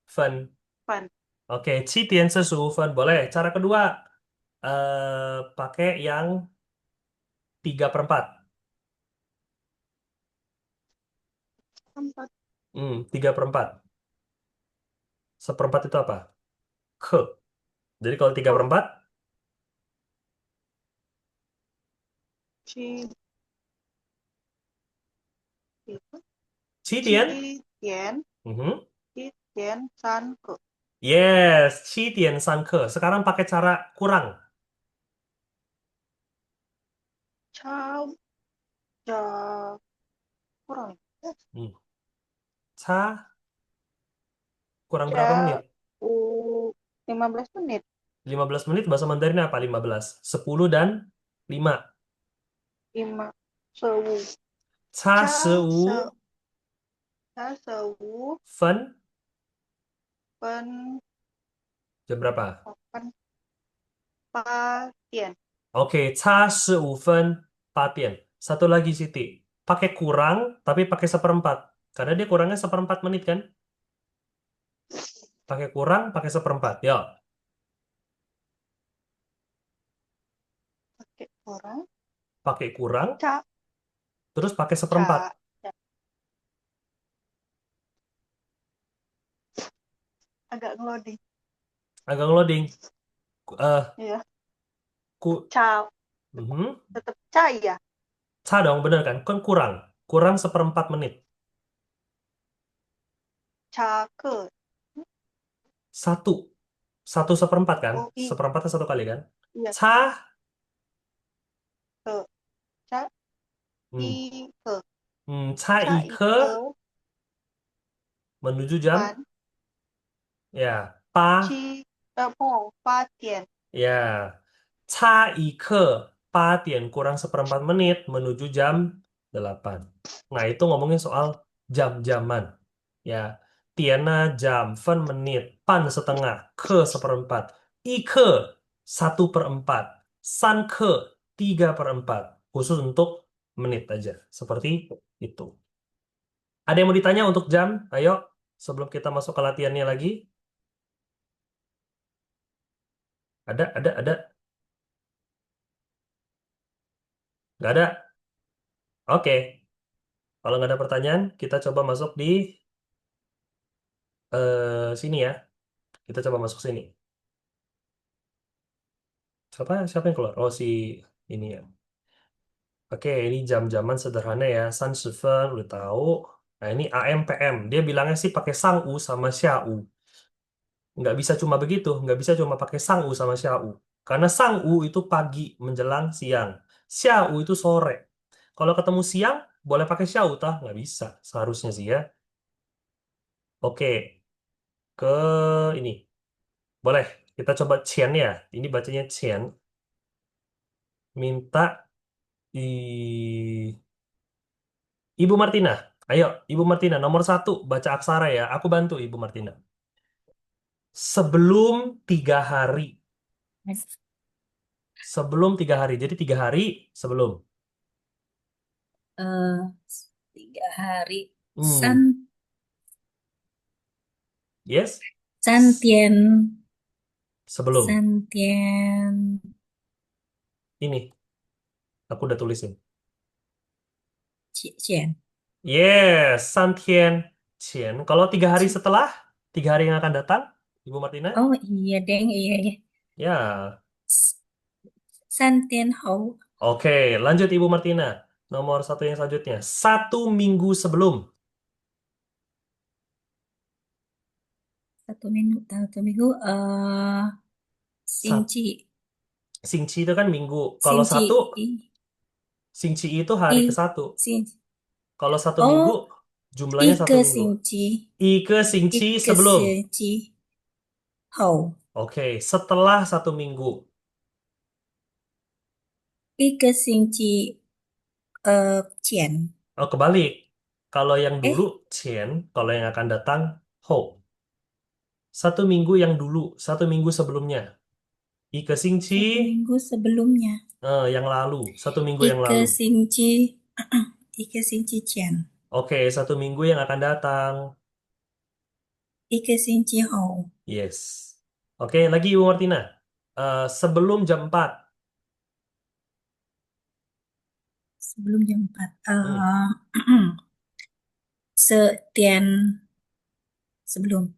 Fun. 分 Oke, 7点45 boleh. Cara kedua, pakai yang 3/4. 4 3/4. Seperempat itu apa? Ke. Jadi kalau 3/4, 7七点。七点 Mhm. 7点3刻 Yes, 7点3刻. Sekarang pakai cara kurang. 差kurang Hmm. Ca kurang berapa ya menit? 15 menit 15 menit bahasa Mandarin apa? 15. 10 dan 5. 5 15Ca差 15 15分分jam berapa? 8点 Oke, ca 15 8. Satu lagi Siti. Pakai kurang tapi pakai seperempat. Karena dia kurangnya seperempat menit kan? Pakai kurang, pakai seperempat. Yo, pakai orang pakai kurang ca terus pakai seperempat. ca agak ngeloading Agak loading. Eh, ya ku, ca mhm. tetap ca ya Ca dong, bener kan? Kan kurang. Kurang seperempat menit. ca ke Satu. Satu seperempat kan? oh i Seperempatnya satu kali kan? iya Ca. ke ca i Hmm. ke Ca ca i ike ke menuju jam. 班 Ya. Pa. 8点 Ya. Ca ike 8 kurang seperempat menit menuju jam 8. Nah, itu ngomongin soal jam-jaman. Ya. Tiana jam, fen menit, pan setengah, ke seperempat, ike 1/4, san ke 3/4. Khusus untuk menit aja. Seperti itu. Ada yang mau ditanya untuk jam? Ayo, sebelum kita masuk ke latihannya lagi. Ada. Nggak ada? Oke. Kalau nggak ada pertanyaan, kita coba masuk di sini ya. Kita coba masuk sini. Siapa yang keluar? Oh, si ini ya. Oke, ini jam-jaman sederhana ya. San Shifen, udah tahu. Nah, ini AM, PM. Dia bilangnya sih pakai Sang U sama Xia U. Nggak bisa cuma begitu. Nggak bisa cuma pakai Sang U sama Xia U. Karena Sang U itu pagi menjelang siang. Xia U itu sore. Kalau ketemu siang, boleh pakai Xia U, tah? Nggak bisa. Seharusnya sih ya. Oke, ke ini. Boleh. Kita coba Qian ya. Ini bacanya Qian. Minta i Ibu Martina. Ayo, Ibu Martina, nomor 1 baca aksara ya. Aku bantu Ibu Martina. Sebelum 3 hari. Sebelum 3 hari. Jadi 3 hari sebelum. Eh, 3 hari. Hmm, San yes? Santian Sebelum. Santian Ini, aku udah tulisin. Cian. Yes, Santian Qian. Kalau 3 hari setelah, 3 hari yang akan datang, Ibu Martina? Oh iya deng, iya ya. Ya. Santian Hou. Oke, lanjut Ibu Martina. Nomor 1 yang selanjutnya. 1 minggu sebelum. 1 minggu, 1 minggu. Sat- Sinci, Singci itu kan minggu. Kalau Sinci, 1, i, Singci itu hari i, ke-1. Sinci. Kalau 1 minggu, Oh, jumlahnya 1 minggu. Sinci, Ike Singci Ike sebelum. Sinci Hou. Oke, setelah 1 minggu. Ike Sinci Cian. Oh, kebalik. Kalau yang dulu, Eh, Qian. Kalau yang akan datang, Hou. 1 minggu yang dulu, 1 minggu sebelumnya. Ike Singci, 1 minggu sebelumnya. yang lalu. 1 minggu yang Ike lalu. Sinci, Ike Sinci Cian. Oke, 1 minggu yang akan datang. Ike Sinci Hou. Yes. Oke, lagi Ibu Martina. Sebelum jam 4. Sebelum jam 4. Hmm. Setian sebelum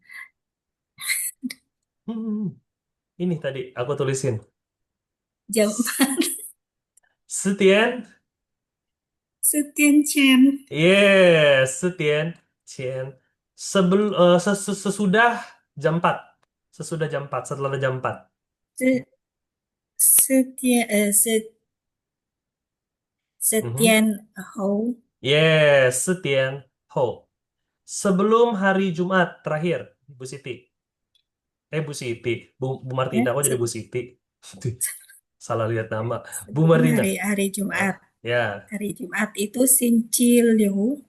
Hmm. Ini tadi aku tulisin. jam Setian. Setian Cian. Yes, Setian. Cien. Sesudah jam 4. Sesudah jam 4, setelah jam 4. Se- Setian Mhm. Setian Hou. Yes, Setian Ho. Sebelum hari Jumat terakhir, Bu Siti. Bu Siti. Bu Martina, kok jadi Bu Siti? Salah lihat nama. Bu Sebelum Martina. hari Ah, Jumat. ya. Hari Jumat itu Sinci Liu.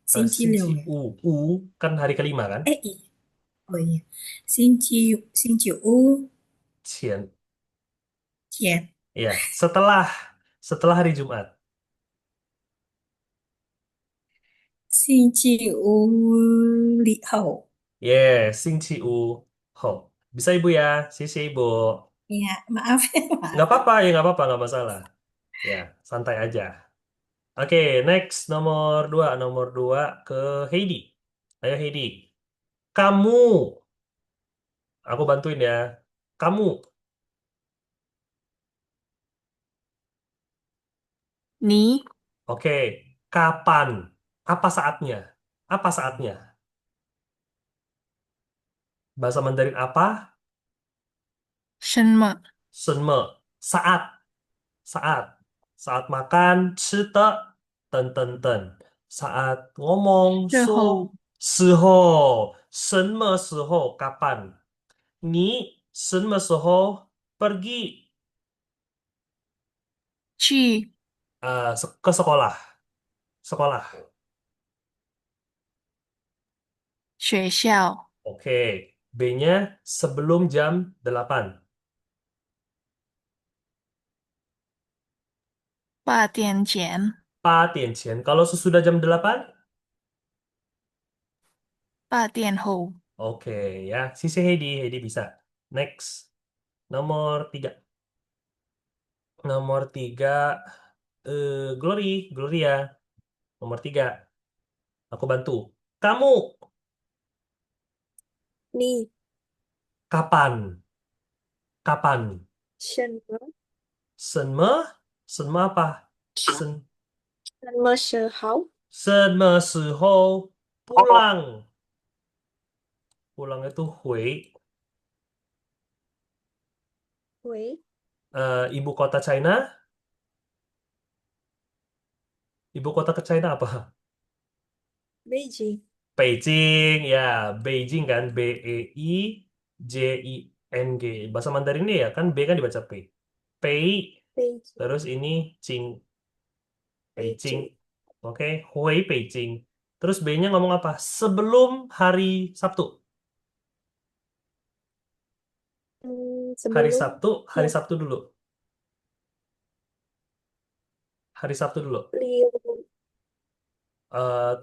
Sinci Liu Sinci ya. U kan hari kelima kan? I. Oh iya. Sinci Sinci Cien. Cian. Ya, setelah hari Jumat. Sinci Li Hou. Yes, Sinci Ho. Bisa Ibu ya? Sisi Ibu. Ya, maaf ya, maaf. Nggak apa-apa ya, nggak apa-apa, nggak masalah. Ya, santai aja. Oke, next nomor dua ke Heidi. Ayo Heidi, kamu, aku bantuin ya. Kamu, Ni, oke. Kapan? Apa saatnya? Apa saatnya? Bahasa Mandarin apa? 什么？什么? Saat, saat, saat makan, 吃的, saat ngomong, 日后 时候, kapan? 你什么时候pergi 去 ke sekolah? Sekolah. 学校 Oke. B-nya sebelum jam 8. 8点前 8点前. Kalau sesudah jam 8? 8点后 Oke ya. Sisi Heidi. Heidi bisa. Next. Nomor 3. Nomor 3. Gloria. Nomor 3. Aku bantu. Kamu. Ni, Kapan? Kapan? 什么 Senme? Senme apa? Sen 什么时候 Senme时候 pulang. Pulang itu hui. 回 Ibu kota China. Ibu kota ke China apa? 北京 Beijing ya, Beijing kan Beijing. Bahasa Mandarinnya ya kan B kan dibaca P. Pei 北京 terus ini Jing, Beijing. 北京 Oke, 回北京. Terus B-nya ngomong apa? Sebelum hari Sabtu. Hari Sebelum Sabtu, hari ya Sabtu dulu. Hari Sabtu dulu. 六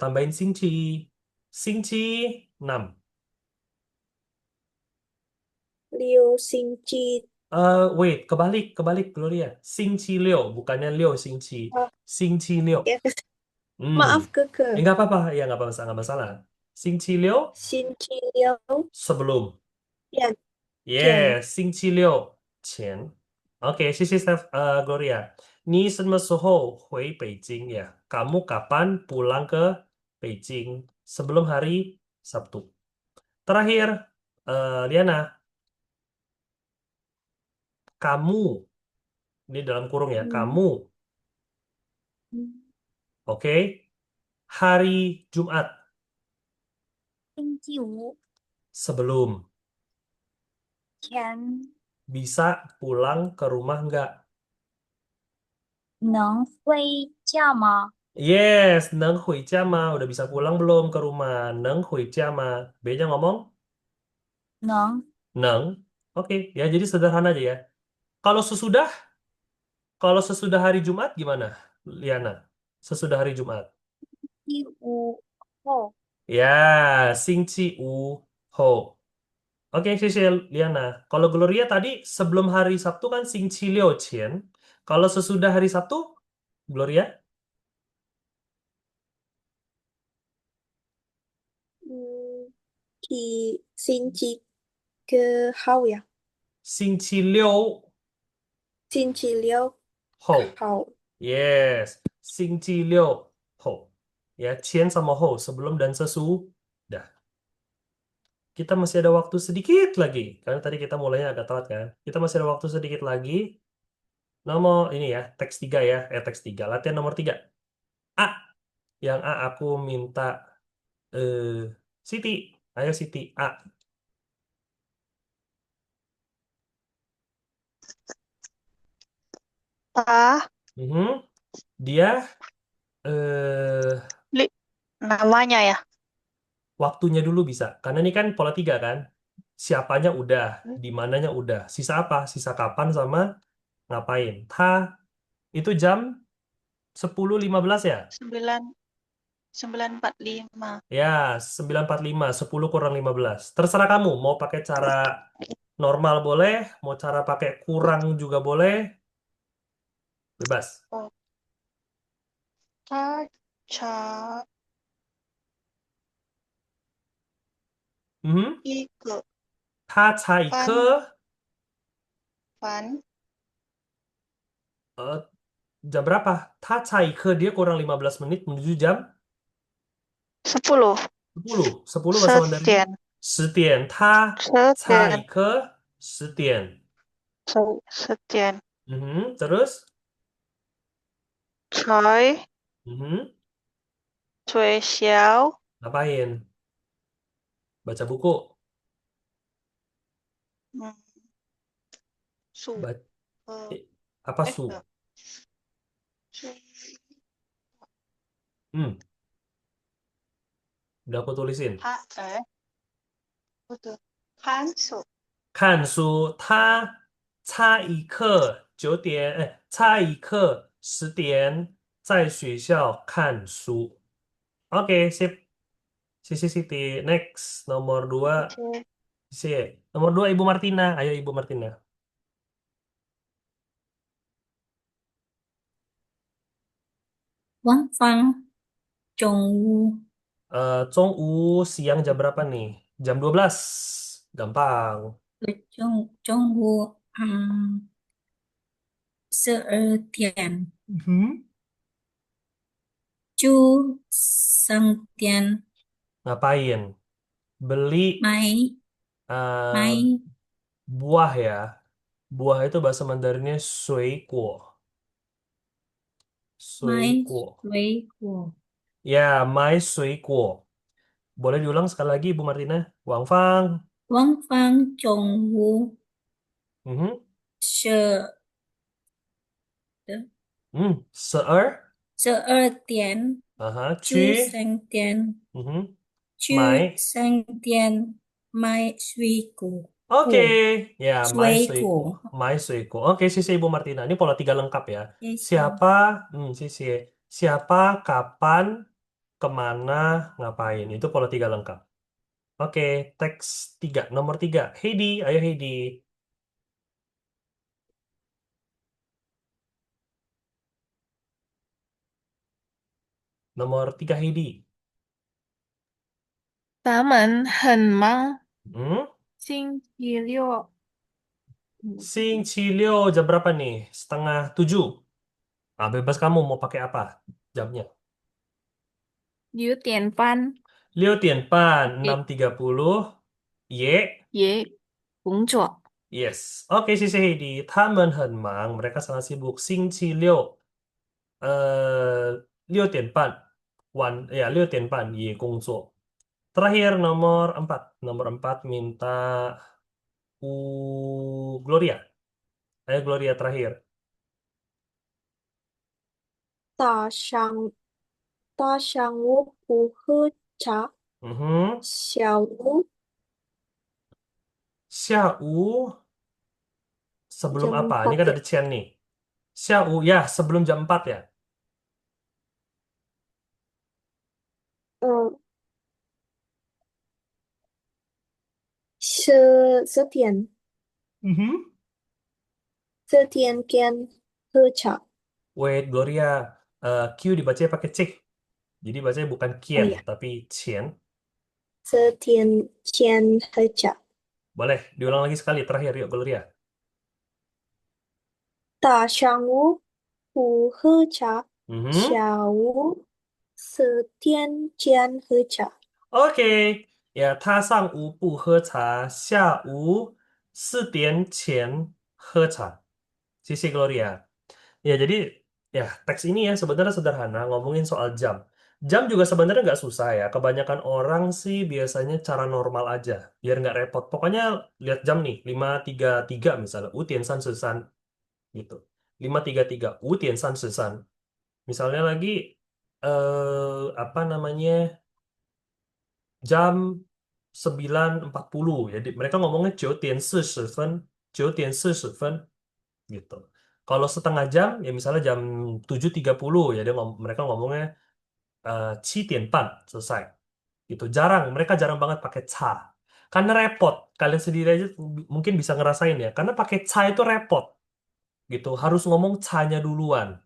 Tambahin 星期. 星期 6. 6星期 Wait, kebalik Gloria. 星期六, bukannya 6星期. oh, 星期六. ya maaf Hmm. Keke Nggak apa-apa, ya nggak masalah. 星期六 星期六 sebelum. 见见 Yes, 星期六前. Oke, sisi Steph, Gloria. 你什么时候回北京 ya? Kamu kapan pulang ke Beijing sebelum hari Sabtu? Terakhir, Liana, kamu. Ini dalam kurung ya, kamu. Oke, hari Jumat 星期五 sebelum. 前 Bisa pulang ke rumah nggak? 能回家吗？ Yes, 能回家吗? Udah bisa pulang belum ke rumah? 能回家吗? B-nya ngomong? 能 Neng. Oke, ya jadi sederhana aja ya. Kalau sesudah, kalau sesudah hari Jumat gimana, Liana? Sesudah hari Jumat. 第五后 Ya, 星期五后. Oke, Liana. Kalau Gloria tadi sebelum hari Sabtu kan 星期六前. Kalau sesudah hari Sabtu, Gloria? 几星期几号呀？星期六星期六后.好 Yes, 星期六后. Ya, 前 sama 后, sebelum dan sesudah. Kita masih ada waktu sedikit lagi. Karena tadi kita mulainya agak telat kan. Kita masih ada waktu sedikit lagi. Nomor ini ya, teks 3 ya. Teks 3. Latihan nomor 3. A. Yang A aku minta eh Siti. Ayo Siti, A. Ta, Mhm. Dia eh namanya ya. waktunya dulu bisa. Karena ini kan pola 3 kan. Siapanya udah, di mananya udah. Sisa apa? Sisa kapan sama ngapain. Itu jam 10.15 ya? 9.45. Ya, 9.45, 10 kurang 15. Terserah kamu, mau pakai cara normal boleh, mau cara pakai kurang juga boleh, bebas. Oh, ta, cha, Mhm. ike, 他才 fan, ke fan, eh, jam berapa? 他才 dia kurang 15 menit menuju jam 10. 10. 10 bahasa Mandarinnya Setian. 10点. 他才 Setian. 10点. Setian. Mhm. Terus? Choi, Mhm. cui xiao, Ngapain? Baca buku. hmm, su, Ba- eh, apa su? enggak. Su, Hmm, udah aku tulisin. ha, betul. Han su, 看书，他差一刻9点，差一刻10点在学校看书。Oke, sip. Sisi Siti. Next, nomor 2. oke. Sip. Nomor 2, Ibu Martina. Ayo, Ibu Martina. 晚上中午 Zhongwu, siang jam berapa nih? Jam 12. Gampang. 中午12点 Mhm. 就3点 Ngapain? Beli 买 eh, 买 buah ya. Buah itu bahasa Mandarinnya 水果. 买 水果. 水果 Ya, 买水果. Boleh diulang sekali lagi, Bu Martina? Wang Fang. 晚上中午 Mhm. 12 Seer. 12点 Aha, 去 去，生店，mhm, 去 买。生店买水果， Oke, 果， ya, 买水水果，果，买水果. Oke, sisi Ibu Martina. Ini pola tiga lengkap ya. 谢谢。 Siapa, sisi. Siapa, kapan, kemana, ngapain. Itu pola tiga lengkap. Oke, teks tiga, nomor tiga. Heidi, ayo Heidi. Nomor tiga Heidi. 咱们很忙， Hmm? 星期六 Sing jam berapa nih? Setengah tujuh. Ah, bebas kamu mau pakai apa jamnya. 6点半6点半, 也 6.30. Ye. 也工作。Yes. Oke, Sisi Heidi. 他们很忙. Mereka sangat sibuk. 星期六, 6点半. Ya, 6点半 ye 工作. Terakhir nomor 4. Nomor 4 minta Gloria. Ayo Gloria terakhir. 大上午不喝茶， Mhm. 下午 Xiao sebelum jam apa? Ini 4 kan ya. ada Chen nih. Xiao ya sebelum jam 4 ya. Eh, 10点 Mhm. 10点喝茶。 Wait, Gloria. Q dibacanya pakai C. Jadi bacanya bukan Oh Kien, ya, tapi Cien. 10点喝茶。 Boleh, diulang lagi sekali. Terakhir, yuk, Gloria. 大上午不喝茶，Mhm. 下午10点喝茶。 Oke. Ya, 他上午不喝茶，下午4点前喝茶. Sisi Gloria. Ya, jadi ya teks ini ya sebenarnya sederhana ngomongin soal jam. Jam juga sebenarnya nggak susah ya. Kebanyakan orang sih biasanya cara normal aja, biar nggak repot. Pokoknya lihat jam nih, 5.33 misalnya, 5点33 gitu. 5.33, 5点33. Misalnya lagi apa namanya? Jam 9.40 ya. Mereka ngomongnya 9点40分, 9点40分 gitu. Kalau setengah jam ya misalnya jam 7.30 ya mereka ngomongnya 7.半 selesai. Gitu. Mereka jarang banget pakai ca. Karena repot. Kalian sendiri aja mungkin bisa ngerasain ya. Karena pakai ca itu repot gitu. Harus ngomong ca-nya duluan.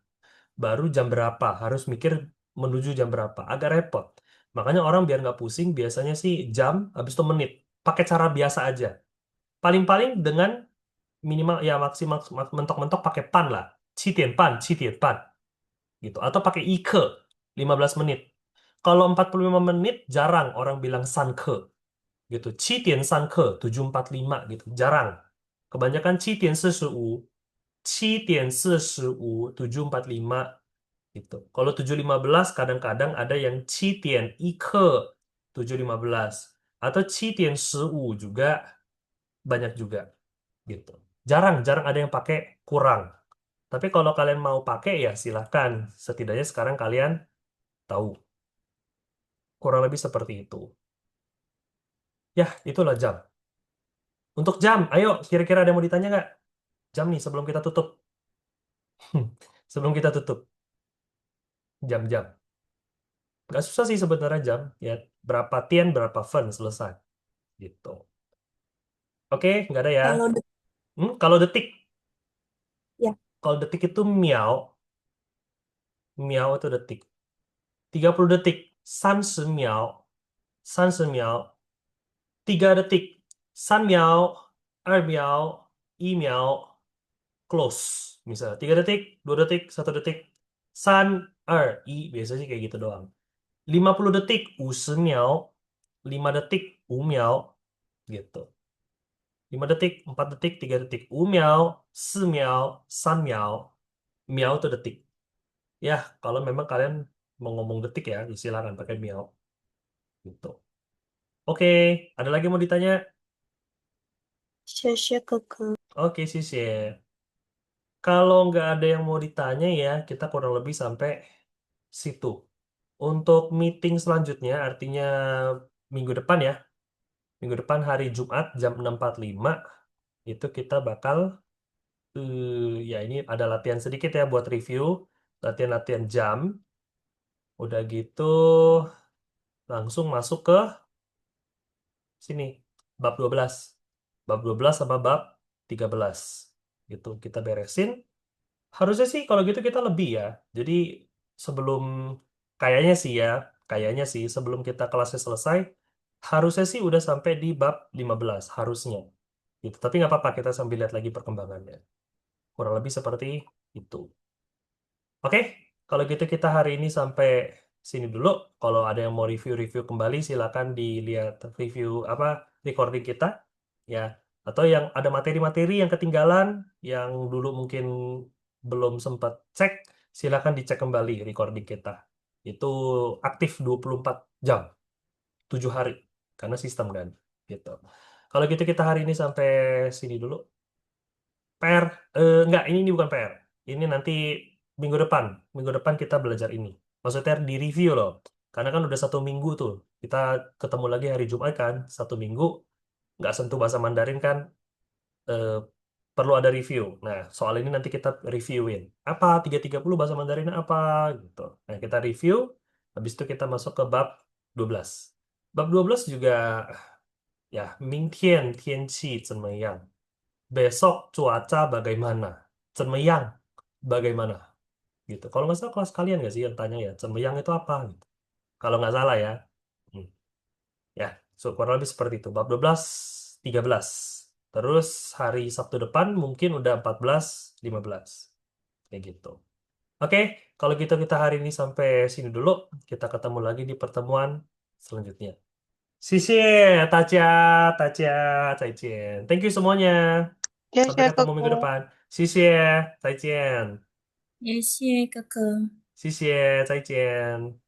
Baru jam berapa. Harus mikir menuju jam berapa. Agak repot. Makanya orang biar nggak pusing biasanya sih jam habis itu menit. Pakai cara biasa aja. Paling-paling dengan minimal ya maksimal mentok-mentok pakai pan lah. 7.半, 7.半 gitu. Atau pakai ike 15 menit. Kalau 45 menit jarang orang bilang sanke gitu. 7.3刻 7.45 gitu. Jarang. Kebanyakan 7.45, 7.45, 7.45 gitu. Kalau 7.15 kadang-kadang ada yang 7.1刻 7.15 atau 7.15 juga banyak juga gitu. Jarang ada yang pakai kurang. Tapi kalau kalian mau pakai ya silahkan. Setidaknya sekarang kalian tahu. Kurang lebih seperti itu. Ya, itulah jam. Untuk jam, ayo kira-kira ada yang mau ditanya nggak? Jam nih sebelum kita tutup. Sebelum kita tutup. Jam-jam. Nggak susah sih sebenarnya jam. Ya, berapa tien, berapa fen, selesai. Gitu. Oke, nggak ada ya. Kalau Kalau detik. ya, Kalau detik itu miao. Miao itu detik. 30 detik. 30 miao. 30 miao. 3 detik. 3 miao. 2 miao. 1 miao. Close. Misalnya 3 detik, 2 detik, 1 detik. 3, 2, 1. Biasanya sih kayak gitu doang. 50 detik, 50 miao. 5 detik, 5 miao. Gitu. 5 detik, 4 detik, 3 detik. 5 miao, 4 miao, 3 miao. Miao itu detik. Ya, kalau memang kalian mau ngomong detik ya, silakan pakai miao. Gitu. Oke, ada lagi mau ditanya? 谢谢哥哥。Oke, sih. Kalau nggak ada yang mau ditanya ya, kita kurang lebih sampai situ. Untuk meeting selanjutnya, artinya minggu depan ya, minggu depan hari Jumat jam 6.45, itu kita bakal, ya ini ada latihan sedikit ya buat review, latihan-latihan jam, udah gitu langsung masuk ke sini, bab 12. Bab 12 sama bab 13. Gitu, kita beresin. Harusnya sih kalau gitu kita lebih ya. Jadi sebelum kayaknya sih sebelum kita kelasnya selesai, harusnya sih udah sampai di bab 15 harusnya. Gitu. Tapi nggak apa-apa kita sambil lihat lagi perkembangannya. Kurang lebih seperti itu. Oke, kalau gitu kita hari ini sampai sini dulu. Kalau ada yang mau review-review kembali, silakan dilihat review apa recording kita ya. Atau yang ada materi-materi yang ketinggalan, yang dulu mungkin belum sempat cek, silakan dicek kembali recording kita. Itu aktif 24 jam, 7 hari, karena sistem kan. Gitu. Kalau gitu kita hari ini sampai sini dulu. PR, enggak, ini bukan PR. Ini nanti minggu depan. Minggu depan kita belajar ini. Maksudnya di review loh. Karena kan udah 1 minggu tuh. Kita ketemu lagi hari Jumat kan. 1 minggu nggak sentuh bahasa Mandarin kan. eh, Perlu ada review. Nah, soal ini nanti kita reviewin. Apa 330 bahasa Mandarin apa gitu. Nah, kita review. Habis itu kita masuk ke bab 12. Bab 12 juga ya, 明天天气怎么样? Besok cuaca bagaimana? Cemeyang bagaimana? Gitu. Kalau nggak salah kelas kalian nggak sih yang tanya ya, cemeyang itu apa? Gitu. Kalau nggak salah ya. Hmm. Ya, so, kurang lebih seperti itu. Bab 12, 13. Terus hari Sabtu depan mungkin udah 14, 15. Kayak gitu. Oke, kalau gitu kita hari ini sampai sini dulu. Kita ketemu lagi di pertemuan selanjutnya. 谢谢大家，再见。Thank you semuanya. 谢 Sampai 谢哥 ketemu minggu 哥。depan. 谢谢，再见。谢谢哥哥。谢谢，再见。